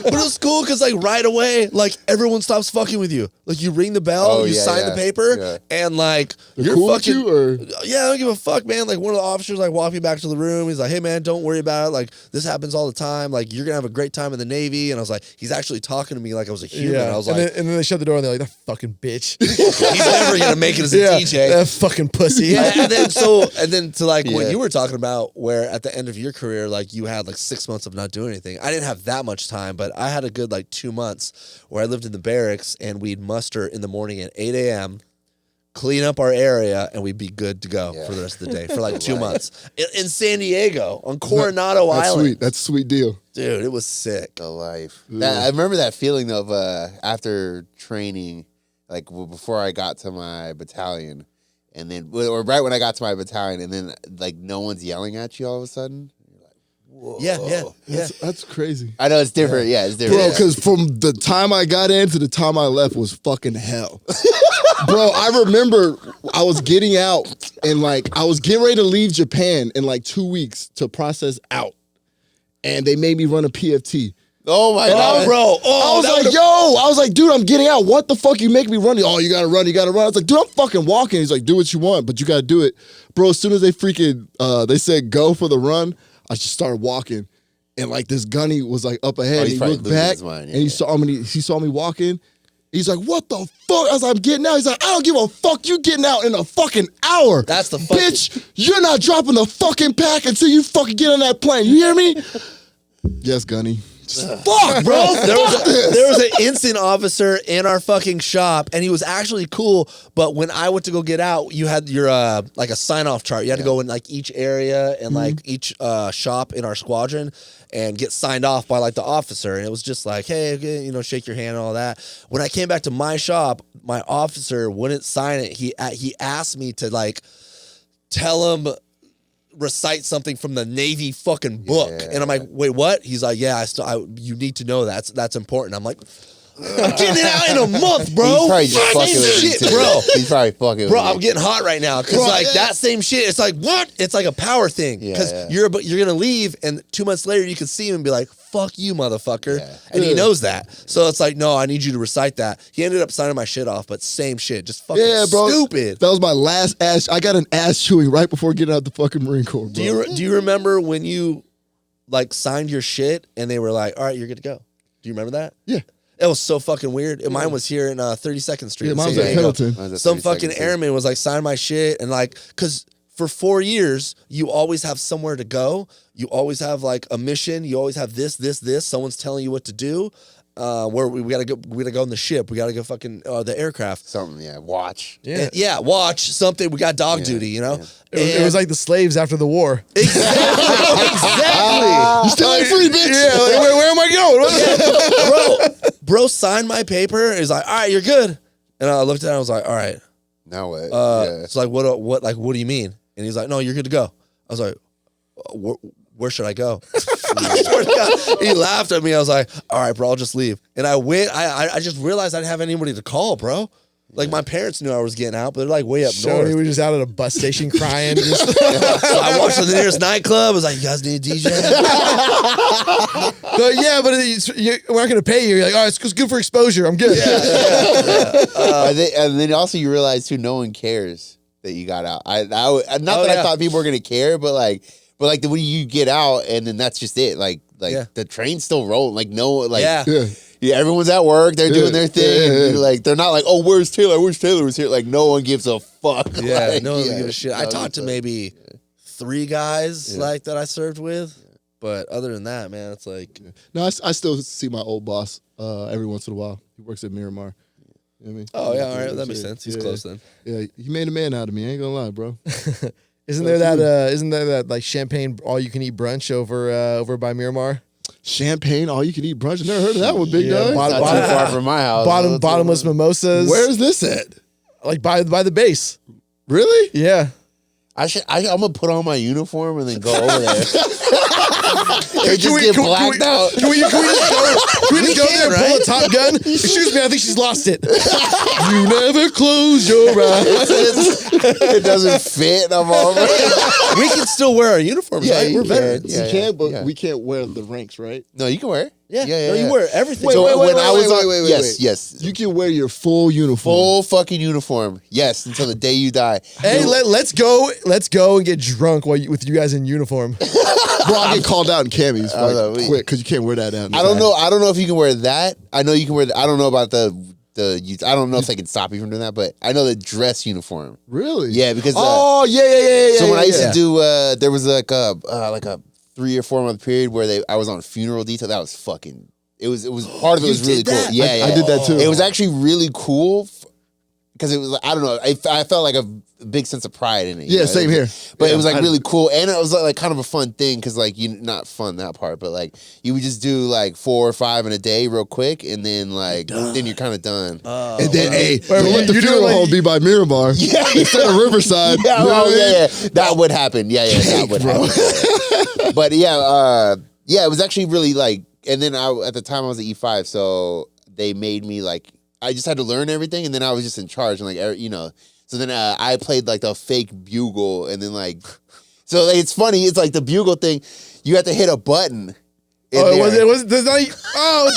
But it was cool because like right away, like everyone stops fucking with you. Like you ring the bell, Oh, you yeah, sign yeah, the paper, yeah. and like They're you're cool with fucking. you, or Yeah, I don't give a fuck, man. Like one of the officers like walked me back to the room. He's like, "Hey, man, don't worry about it. Like this happens all the time. Like you're gonna have a great time in the Navy." And I was like, he's actually talking to me like I was a human. I was and, like, then they shut the door and they're like, that fucking bitch. he's never gonna make it as a Yeah, DJ. that fucking pussy. And then to like what Yeah. you were talking about, where at the end of your career, like you had like 6 months of not doing anything. I didn't have that much time, but I had a good like 2 months where I lived in the barracks and we'd muster in the morning at 8 a.m., clean up our area, and we'd be good to go Yeah. for the rest of the day for like 2 months in San Diego on Coronado that's Island. sweet. That's a sweet deal. Dude, it was sick. The life. I remember that feeling of after training, like before I got to my battalion, and then or right when I got to my battalion, and then like no one's yelling at you all of a sudden. Yeah. That's crazy. I know it's different. Yeah, it's different. Bro, yeah. because from the time I got in to the time I left was fucking hell. Bro, I remember I was getting out and like I was getting ready to leave Japan in like 2 weeks to process out. And they made me run a PFT. Oh my god, bro. I was like, dude, I'm getting out. What the fuck you make me run? Oh, you gotta run. I was like, dude, I'm fucking walking. He's like, do what you want, but you gotta do it. Bro, as soon as they freaking they said go for the run, I just started walking. And like this gunny was like up ahead. Oh, And he's he probably looked losing back his mind, yeah, and he saw me walking. He's like, what the fuck? I was like, I'm getting out. He's like, I don't give a fuck. You getting out in a fucking hour. That's the fucking- bitch. You're not dropping the fucking pack until you fucking get on that plane. You hear me? Yes, Gunny. Fuck, bro. There was an instant officer in our fucking shop, and he was actually cool. But when I went to go get out, you had your like a sign off chart. You had to go in like each area and like each shop in our squadron and get signed off by like the officer. And it was just like, hey, okay, you know, shake your hand and all that. When I came back to my shop, my officer wouldn't sign it. He asked me to like tell him. Recite something from the Navy fucking book, and I'm like, wait, what? He's like, yeah, you need to know that's important. I'm like, I'm getting it out in a month, bro. He's probably just fucking Same with you, shit, too. bro. He's probably fucking Bro, with I'm you. getting hot right now because like that same shit. It's like what? It's like a power thing because Yeah. you're gonna leave and 2 months later you can see him and be like, "Fuck you, motherfucker," and he knows that. So it's like, no, I need you to recite that. He ended up signing my shit off, but same shit, just fucking bro. stupid. That was my last ass. I got an ass chewing right before getting out the fucking Marine Corps, bro. Do you remember when you like signed your shit and they were like, "All right, you're good to go"? Do you remember that? Yeah. It was so fucking weird. And mine was here in 32nd Street. Yeah, mine was So at there you go. Pendleton. Mine's at Some 32nd fucking Street. airman was like, sign my shit. And like, because for 4 years, you always have somewhere to go. You always have like a mission. You always have this. Someone's telling you what to do. Where we gotta go on the ship. We gotta go fucking the aircraft. Something, watch. Yeah, watch something. We got dog duty, you know? It was like the slaves after the war. Exactly. You still ain't free, bitch. Yeah, like, where am I going? Bro signed my paper. He's like, all right, you're good. And I looked at it and I was like, all right. Now what? It's like, what do you mean? And he's like, no, you're good to go. I was like, where should I go? I swear to God. He laughed at me. I was like, all right, bro, I'll just leave. And I went, I just realized I didn't have anybody to call, bro. Like my parents knew I was getting out, but they're like way up So north. he was just out at a bus station crying. Just, So I walked to the nearest nightclub. I was like, you guys need a DJ? but yeah, but we're not going to pay you. You're like, oh, it's good for exposure. I'm good. And then also you realize too, no one cares that you got out. I thought people were gonna care, but like when you get out and then that's just it. Like the train's still rolling. Like yeah, everyone's at work. They're doing their thing. Yeah. And like they're not like, oh, where's Taylor? I wish Taylor was here. Like no one gives a fuck. Yeah, Like, no one give a shit. I no, talked to maybe 3 guys like that I served with, but other than that, man, it's like No, I still see my old boss every once in a while. He works at Miramar. You know what I mean? oh yeah, all right, that makes sense. He's close then. Yeah, he made a man out of me. I ain't gonna lie, bro. Isn't there that like champagne all you can eat brunch over by Miramar? Champagne, all you can eat brunch. I never heard of that one, big Yeah, dog. Not too far from my house. Bottomless mimosas. Where's this at? like by the base? Really? Yeah. I'm gonna put on my uniform and then go over there. They just we- get can we- blacked out. Can we just go there and pull a Top Gun? Excuse me, I think she's lost it. You never close your eyes. It doesn't fit. I'm over. We can still wear our uniforms, Yeah, right? you We're can. veterans. Yeah, You can, but yeah. we can't wear the ranks, right? No, you can wear it. Yeah, yeah, no, yeah. you wear everything. Wait, So wait, when wait, I was wait, on, wait, yes, You can wear your full uniform. full fucking uniform. Yes, until the day you die. Hey, let's go and get drunk with you guys in uniform. Bro, I get called out in camis I don't know, like, quick because you can't wear that out. I don't know. I don't know if you can wear that. I know you can wear. I don't know about the. I don't know if they can stop you from doing that, but I know the dress uniform. Really? Yeah, because Oh yeah. so when I used yeah. to do, there was like a 3 or 4 month period where I was on funeral detail. That was fucking. It was part of it You was really did cool. that? Yeah, I did that too. It was actually really cool because it was like, I don't know. I felt like a big sense of pride in it. you Yeah, know? same It here. was- But Yeah, it was like I- really cool, and it was like kind of a fun thing because like not fun that part, but like you would just do like 4 or 5 in a day real quick, and then like then you're kind of done. And then, hey, Wait, let the you do funeral like- home be by Miramar. Yeah. Instead of Riverside. Yeah, You know what I mean? yeah. That would happen. Yeah, that would happen. But yeah, it was actually really like, and then at the time I was at E5, so they made me like, I just had to learn everything, and then I was just in charge, and like, you know, so then I played like the fake bugle, and then like, so like, it's funny, it's like the bugle thing, you have to hit a button. It was there's not. Oh,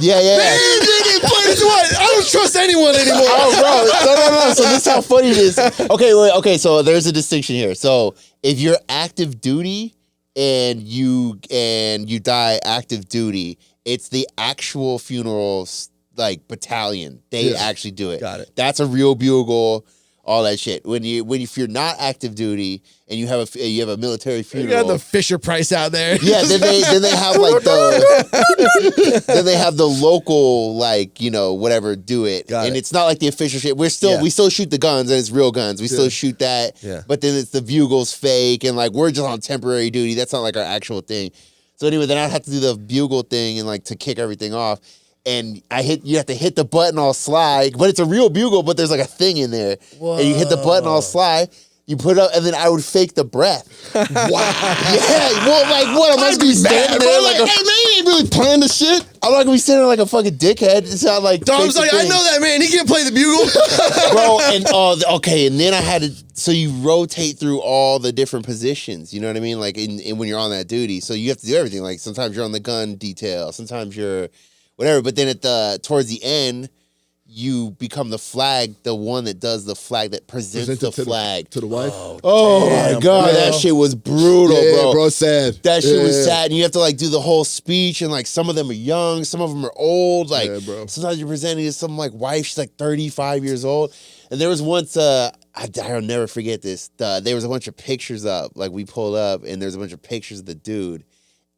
Yeah. guess what? I don't trust anyone anymore. Oh, bro. No. So this is how funny it is. Okay, so there's a distinction here. So if you're active duty and you die active duty, it's the actual funeral like battalion. They actually do it. Got it. That's a real bugle. All that shit. If you're not active duty and you have a military You funeral, got the Fisher Price out there. yeah, then they have like the local like, you know, whatever do it. Got and it. it's not like the official shit. We still shoot the guns and it's real guns. We still shoot that. Yeah. But then it's the bugles fake and like we're just on temporary duty. That's not like our actual thing. So anyway, then I have to do the bugle thing and like to kick everything off. And you have to hit the button all sly, but it's a real bugle, but there's like a thing in there. And you hit the button all sly. You put it up, and then I would fake the breath. Wow. Yeah, well, like what? I'm not gonna be standing there like, hey man, you ain't really playing the shit. I'm not gonna be standing there like a fucking dickhead. It's not like Dom's fake like, the I thing. know that man. He can't play the bugle. Bro, and okay, and then I had to. So you rotate through all the different positions. You know what I mean? Like in when you're on that duty, so you have to do everything. Like sometimes you're on the gun detail, sometimes you're whatever. But then towards the end, you become the flag, the one that does the flag that presents the flag to the wife. Oh my god, that shit was brutal, Yeah, bro. sad. That shit was sad, and you have to like do the whole speech, and like some of them are young, some of them are old. Like bro. sometimes you're presenting to some like wife, she's like 35 years old, and there was once I'll never forget this. There was a bunch of pictures up, like we pulled up, and there's a bunch of pictures of the dude.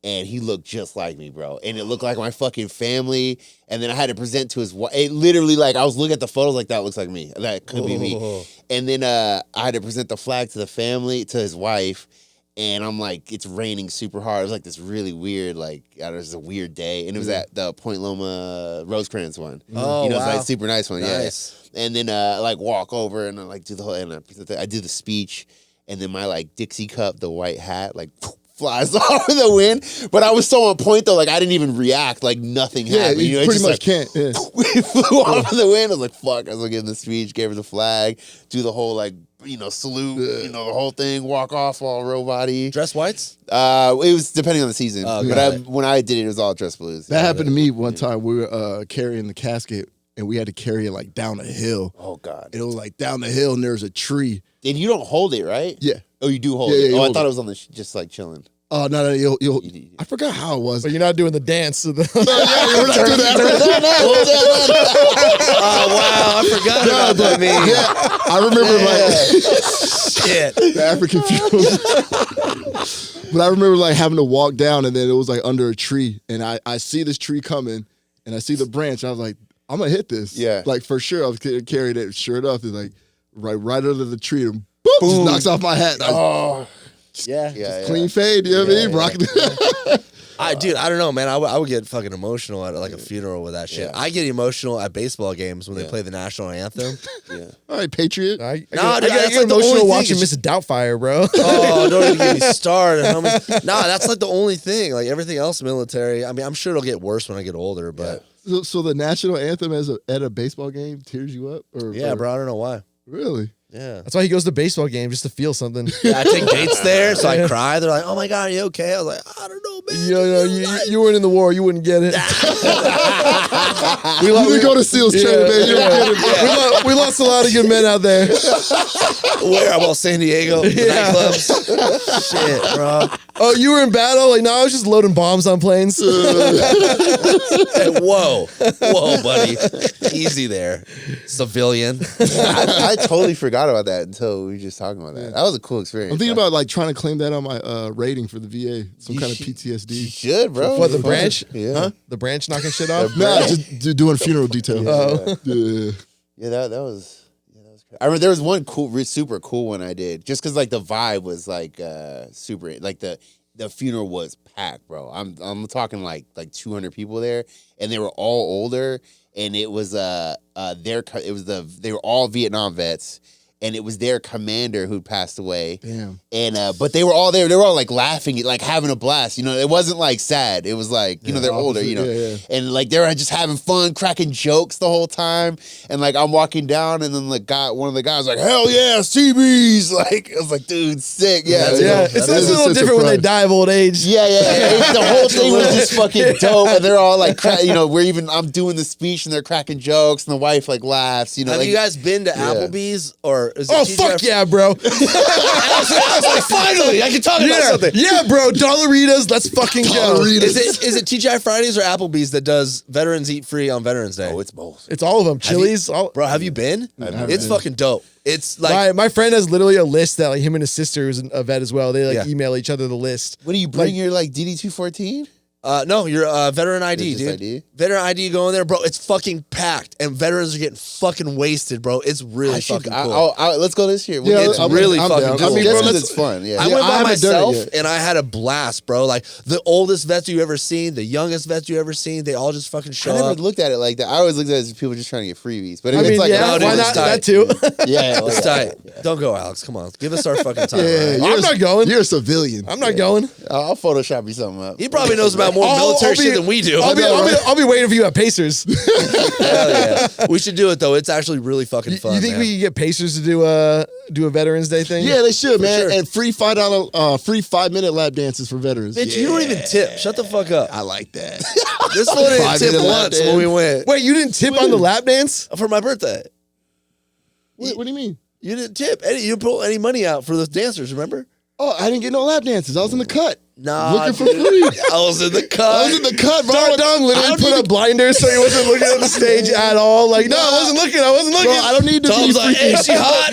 And he looked just like me, bro. And it looked like my fucking family. And then I had to present to his wife. It literally, like, I was looking at the photos like, that looks like me. That could be me. And then I had to present the flag to the family, to his wife. And I'm like, it's raining super hard. It was like this really weird, like, it was a weird day. And it was at the Point Loma Rosecrans one. Oh, It's wow. like super nice one. Nice. Yeah. And then like walk over and I like do the whole, and I do the speech. And then my like Dixie cup, the white hat, like flies off in the wind. But I was so on point though, like I didn't even react, like nothing happened. You know, pretty much like, can't. Yeah. we flew off in the wind. I was like, fuck. I was like, giving the speech, gave her the flag, do the whole like, salute, the whole thing, walk off all robot-y. Dress whites? It was depending on the season. Oh, but when I did it, it was all dress blues. That happened to me one time. We were carrying the casket, and we had to carry it like down a hill. Oh God. And it was like down the hill, and there's a tree. And you don't hold it, right? Yeah. Oh, you do hold Yeah, it. yeah, Oh, I hold thought it. it was on the just like chilling. Oh no, you'll I forgot how it was. But you're not doing the dance. We're not doing that. Oh, wow. I forgot about that meme. Yeah, I remember Shit. the African funeral. But I remember like having to walk down, and then it was like under a tree, and I see this tree coming, and I see the branch. And I was like, I'm gonna hit this. Yeah. Like for sure. I was carrying it. Sure enough, it's like right under the tree, and boom, just knocks off my hat. Oh. Yeah. Yeah. Clean fade, you know what I mean? Rocking. Dude, I don't know, man. I would get fucking emotional at like a funeral with that shit. Yeah. I get emotional at baseball games when they play the national anthem. Yeah. All right, Patriot. I Nah, get, dude, I get that's like the only emotional thing. watching It's Mrs. Doubtfire, bro. Oh, don't even get me started, homies. Nah, that's like the only thing. Like everything else military. I mean, I'm sure it'll get worse when I get older, but So the national anthem at a baseball game tears you up? Or bro, I don't know why. Really? Yeah. That's why he goes to baseball game, just to feel something. Yeah, I take dates there, so I cry. They're like, "Oh my god, are you okay?" I was like, "I don't know, man." You weren't in the war, you wouldn't get it. We didn't go to SEALs training, man. You don't get it. We lost a lot of good men out there. Where? I'm all San Diego, the nightclubs. Shit, bro. Oh, you were in battle? Like, no, I was just loading bombs on planes. Hey, whoa, buddy, easy there, civilian. I totally forgot about that until we were just talking about that. That was a cool experience. I'm thinking about like trying to claim that on my rating for the VA. Some kind of You PTSD. should, bro. What, the branch? Yeah. Huh? The branch knocking shit off? Nah, just doing funeral details. Oh. Yeah. Yeah, that was crazy. I remember there was one super cool one I did just because like the vibe was like super, like the funeral was packed, bro. I'm talking like 200 people there, and they were all older, and it was they were all Vietnam vets. And it was their commander who'd passed away. Damn. And but they were all there. They were all like laughing, like having a blast. You know, it wasn't like sad. It was like, they're older, you know. Yeah. And like they were just having fun, cracking jokes the whole time. And like I'm walking down, and then one of the guys was like, "Hell yeah, CBs!" Like I was like, "Dude, sick, yeah." Yeah, Dope. it's That a is a little sense of different when they pride. die of old age. Yeah. The whole thing was just fucking dope, and they're all like, I'm doing the speech, and they're cracking jokes, and the wife like laughs. You know, Have like, you guys been to Applebee's or? Is it Oh, TGI fuck yeah, bro. I was like, finally, I can talk about something. Yeah, bro. Dollaritas, let's fucking go. Is it TGI Fridays or Applebee's that does veterans eat free on Veterans Day? Oh, it's both. It's all of them. Chili's. Bro, have you been? It's fucking dope. It's like my friend has literally a list that like him and his sister who's a vet as well. They like Yeah. email each other the list. What do you bring your like DD214? No, you're veteran ID, Just dude. ID? Veteran ID, go in there, bro. It's fucking packed, and veterans are getting fucking wasted, bro. It's really fucking cool. Let's go this year. Yeah, It's I'm really down. fucking I cool. mean, Just bro, 'cause let's- it's fun. Yeah. I went by I haven't done it myself, yet. and I had a blast, bro. Like the oldest vets you ever seen, the youngest vets you ever seen, they all just fucking I show never up. looked at it like that. I always looked at it as people just trying to get freebies. But if I mean, it's like, yeah, no, dude, why it's not tight. that too? yeah, It's tight. Don't go, Alex. Come on, give us our fucking time. Yeah, right? I'm not going. You're a civilian. I'm not going. I'll Photoshop you something up. He probably knows about more military shit than we do. I'll be waiting for you at Pacers. Hell yeah. We should do it though. It's actually really fucking fun. You think man. we could get Pacers to do a Veterans Day thing? Yeah, they should, man. sure. And free free 5-minute lap dances for veterans. Bitch, you don't even tip. Shut the fuck up. I like that. This one didn't 5 tip minute lap once when we went Wait, you didn't tip on the lap dance? for my birthday. what do you mean? You didn't tip. You didn't pull any money out for the dancers, remember? Oh, I didn't get no lap dances. I was in the cut. Nah, Looking for dude. free. I was in the cut. I was in the cut, bro. Dom literally put up blinders so he wasn't looking at the stage at all. Like, no, I wasn't looking. I wasn't looking. Bro, I don't need to Tom's be like, freaky. hey, is she hot?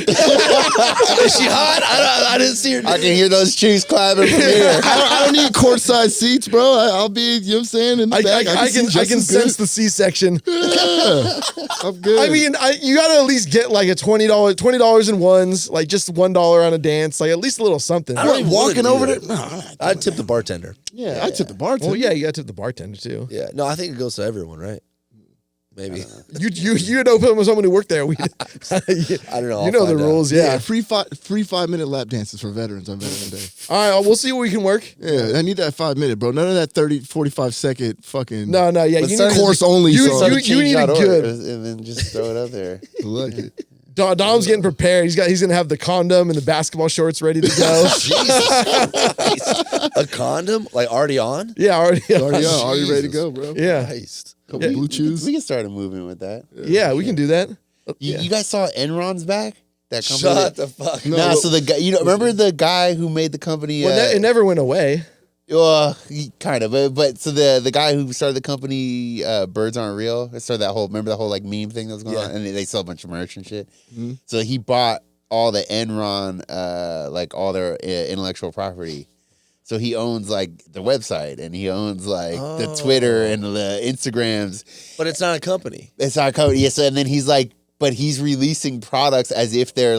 Is she hot? I didn't see her. I can hear those cheeks clapping from here. I don't need courtside seats, bro. I'll be, you know what I'm saying, in the back. I can sense the C-section. I'm good. I mean, you got to at least get like a $20 in ones, like just $1 on a dance, like at least a little something. I don't even walking wanna over do there. that. I'd tip the bartender. Yeah, I tipped the bartender. Well, yeah, you got to tip the bartender too. Yeah. No, I think it goes to everyone, right? Maybe. You know someone who worked there. I don't know. You I'll know the find out. rules, Yeah, yeah. free 5-minute lap dances for veterans on Veteran Day. All right, we'll see what we can work. Yeah, I need that 5 minute, bro. None of that 30, 45 second fucking. No, yeah, But you some need course only. You, song. you need it good. And then just throw it up there. I like it. Dom's getting prepared. He's gonna have the condom and the basketball shorts ready to go. A condom? Like already on? Yeah, already Already ready to go, bro. Yeah, Christ. Couple blue chews. We can start a movement with that. yeah, we can do that. You guys saw Enron's back? That company. Shut the fuck No, Nah, but- so the guy, remember the guy who made the company? Well, it never went away. Kind of, but so the guy who started the company, Birds Aren't Real, started that whole, remember that whole like meme thing that was going on, and they sell a bunch of merch and shit. Mm-hmm. So he bought all the Enron, like all their intellectual property. So he owns like the website, and he owns like the Twitter and the Instagrams. But it's not a company. It's not a company. Yes, and then he's like, but he's releasing products as if they're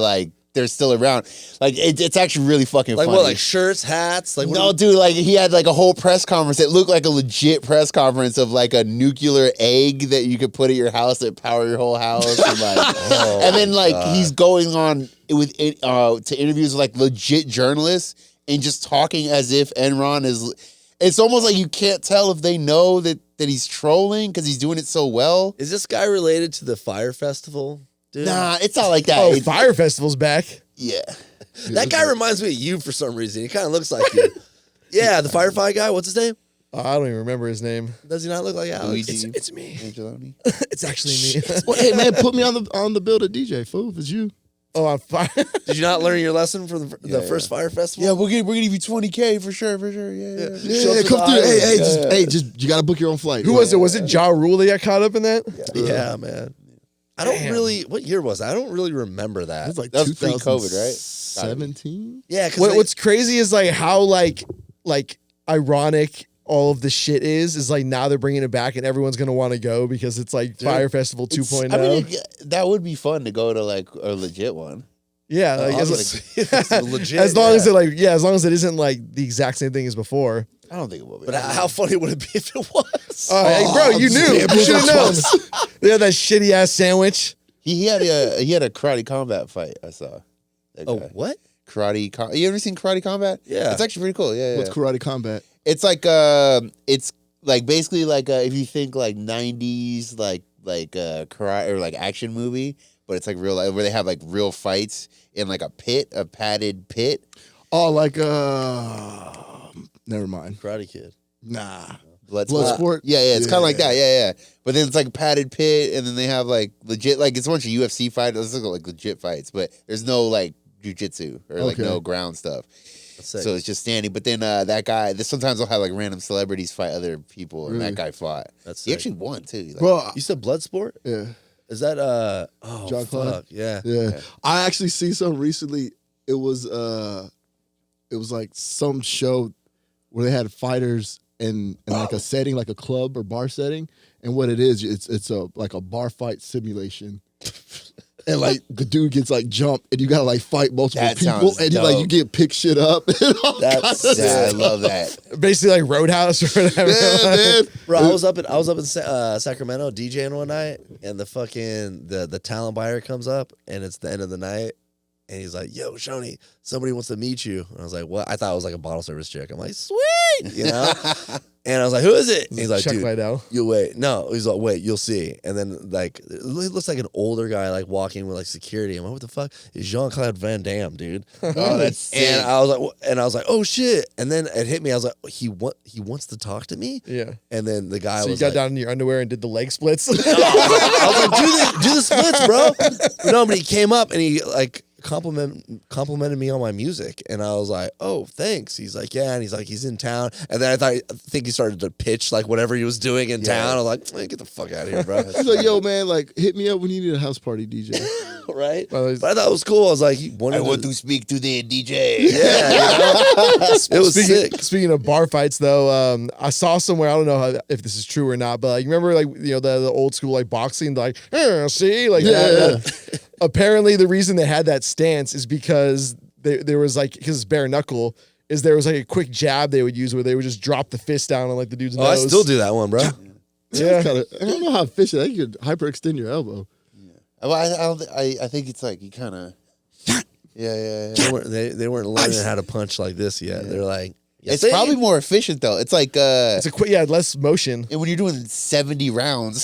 still around. Like it's actually really fucking Like funny. what? Like shirts, hats? Like what No, dude, like he had like a whole press conference. It looked like a legit press conference of like a nuclear egg that you could put at your house that power your whole house. And, like, and then like he's going on with to interviews with like legit journalists and just talking as if Enron is. It's almost like you can't tell if they know that he's trolling because he's doing it so well. Is this guy related to the Fire Festival? Dude? Nah, it's not like that. Oh, It- Fire Festival's back. yeah. That guy reminds me of you for some reason. He kind of looks like you. Yeah, the firefight guy. What's his name? I don't even remember his name. Does he not look like Alex? Luigi. It's me. Angeloni. It's actually me. Well, hey man, put me on the bill to DJ, fool. If it's you. Oh, on fire. Did you not learn your lesson from the first Fire Festival? Yeah, we're gonna give you $20K for sure. Yeah. Yeah, come through. Hey, just you gotta book your own flight. Who was it? Was it Ja Rule that got caught up in that? Yeah, man. I don't really. What year was that? I don't really remember that. It was like That was pre-COVID, right? 17. Yeah, because What's crazy is like how like ironic all of the shit is like now they're bringing it back and everyone's gonna want to go because it's like Fire Festival 2.0. I mean, that would be fun to go to like a legit one. Yeah, like, obviously, it's legit. as long as yeah. as long as it isn't like the exact same thing as before. I don't think it will be. But how funny would it be if it was? Hey, bro, you knew. You should have known. They had that shitty ass sandwich. He had a karate combat fight. I saw. That Oh, guy. what? You ever seen Karate Combat? Yeah. It's actually pretty cool. Yeah. What's karate combat? It's like basically like if you think like 90s like karate or like action movie, but it's like real life where they have like real fights in like a padded pit. Oh, like never mind. Karate Kid. Nah. Bloodsport. Yeah, it's kind of like that. Yeah. But then it's like a padded pit, and then they have like legit like it's a bunch of UFC fights. It's like legit fights, but there's no like jujitsu or like no ground stuff. That's sick. So it's just standing. But then that guy, sometimes they'll have like random celebrities fight other people, and that guy fought. That's He sick. actually won too. Like, Bro, You said Bloodsport? yeah. Is that John Claude? fuck, yeah. Yeah. I actually see something recently. It was like some show where they had fighters in like a setting, like a club or bar setting. And what it is, it's a like a bar fight simulation. And like the dude gets like jumped, and you gotta like fight multiple That people, sounds and you like you dope. get pick shit up. And all Yeah, kinds of I stuff. love that. Basically like Roadhouse or whatever. Yeah, man. Bro, I was up in Sacramento DJing one night, and the fucking the talent buyer comes up, and it's the end of the night, and he's like, "Yo, Schoeny, somebody wants to meet you." And I was like, "What?" I thought it was like a bottle service chick. I'm like, "Sweet," you know. And I was like, "Who is it?" And he's like, Chuck "Dude, Liddell. you'll wait." No, he's like, "Wait, you'll see." And then like it looks like an older guy like walking with like security. I'm like, "What the fuck?" It's Jean-Claude Van Damme, dude. Oh, that's sick. And I was like, "Oh shit!" And then it hit me. I was like, "He wants to talk to me." Yeah. And then the guy So you was got like, down in your underwear and did the leg splits. I was like, do the splits, bro. No, but he came up and he like complimented me on my music, and I was like, "Oh, thanks." He's like, "Yeah," and he's like, "He's in town." And then I think he started to pitch like whatever he was doing in town. I was like, "Man, get the fuck out of here, bro." He's like, yo, man, like hit me up when you need a house party DJ. Right? Well, But I thought it was cool. I was like, he wanted I want to to speak to the DJ. yeah, you know? It was sick. Speaking of bar fights, though, I saw somewhere, I don't know if this is true or not, but like, you remember like the old school like boxing, like see, like that. Apparently, the reason they had that stance is because there was like because it's bare knuckle. Is there was like a quick jab they would use where they would just drop the fist down on like the dude's Oh, I nose. still do that one, bro. Yeah. Kinda, I don't know how efficient. I think you could hyperextend your elbow. Well, I think it's like you kind of. Yeah. They weren't learning how to punch like this yet. They're like, It's probably more efficient though. It's like It's a quick, less motion. and when you're doing 70 rounds.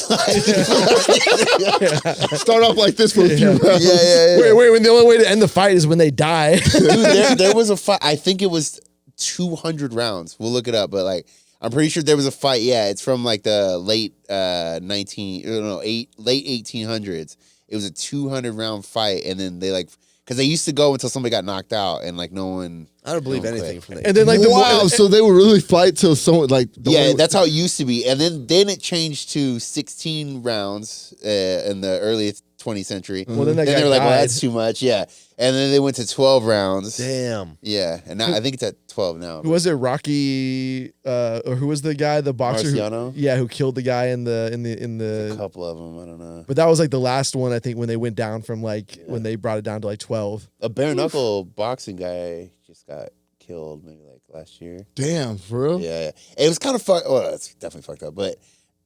Start off like this for a few rounds. Yeah. Wait, when the only way to end the fight is when they die. Dude, there was a fight. I think it was 200 rounds. We'll look it up, but like I'm pretty sure there was a fight. Yeah, it's from like the late 1800s. It was a 200 round fight, and then they like because they used to go until somebody got knocked out, and like no one. I don't believe no anything quit. from that. And then like Wow, so they would really fight till someone like Yeah, that's how it used to be, and then it changed to 16 rounds in the early 20th century. Well, then that Then guy they were like, "Well, died. that's too much." Yeah, and then they went to 12 rounds. Damn. Yeah, and now I think it's at 12 now. Who was it? Rocky, or who was the guy, the boxer? Marciano? Who killed the guy in A the. couple of them, I don't know. But that was like the last one, I think, when they went down from like when they brought it down to like 12. A bare knuckle boxing guy just got killed maybe like last year. damn, for real. Yeah. It was kind of fucked. Well, it's definitely fucked up, but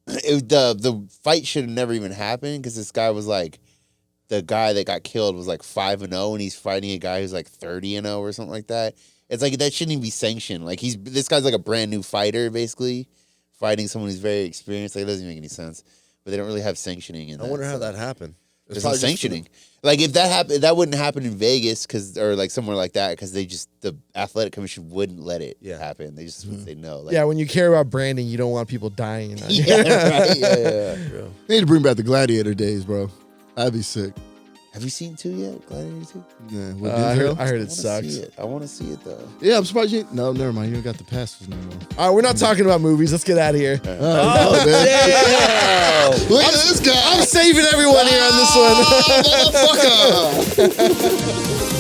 the fight should have never even happened because this guy was like. The guy that got killed was like 5-0, and he's fighting a guy who's like 30-0 or something like that. It's like that shouldn't even be sanctioned. Like this guy's like a brand new fighter, basically, fighting someone who's very experienced. Like it doesn't make any sense. But they don't really have sanctioning in I that. wonder how that happened. There's no sanctioning. Like if that happened, that wouldn't happen in Vegas or like somewhere like that because the athletic commission wouldn't let it happen. They just would say no. Like, Yeah, when you care about branding, you don't want people dying. yeah, right. Yeah. They need to bring back the Gladiator days, bro. That'd be sick. Have you seen 2 yet? Gladiator 2? Yeah, with I Denzel? heard it sucks. I want to see it though. Yeah, I'm surprised you. No, never mind. You don't got the passes no more. All right, we're not talking about movies. Let's get out of here. Oh, man. Damn. Look at this guy. I'm saving everyone here on this one. Motherfucker.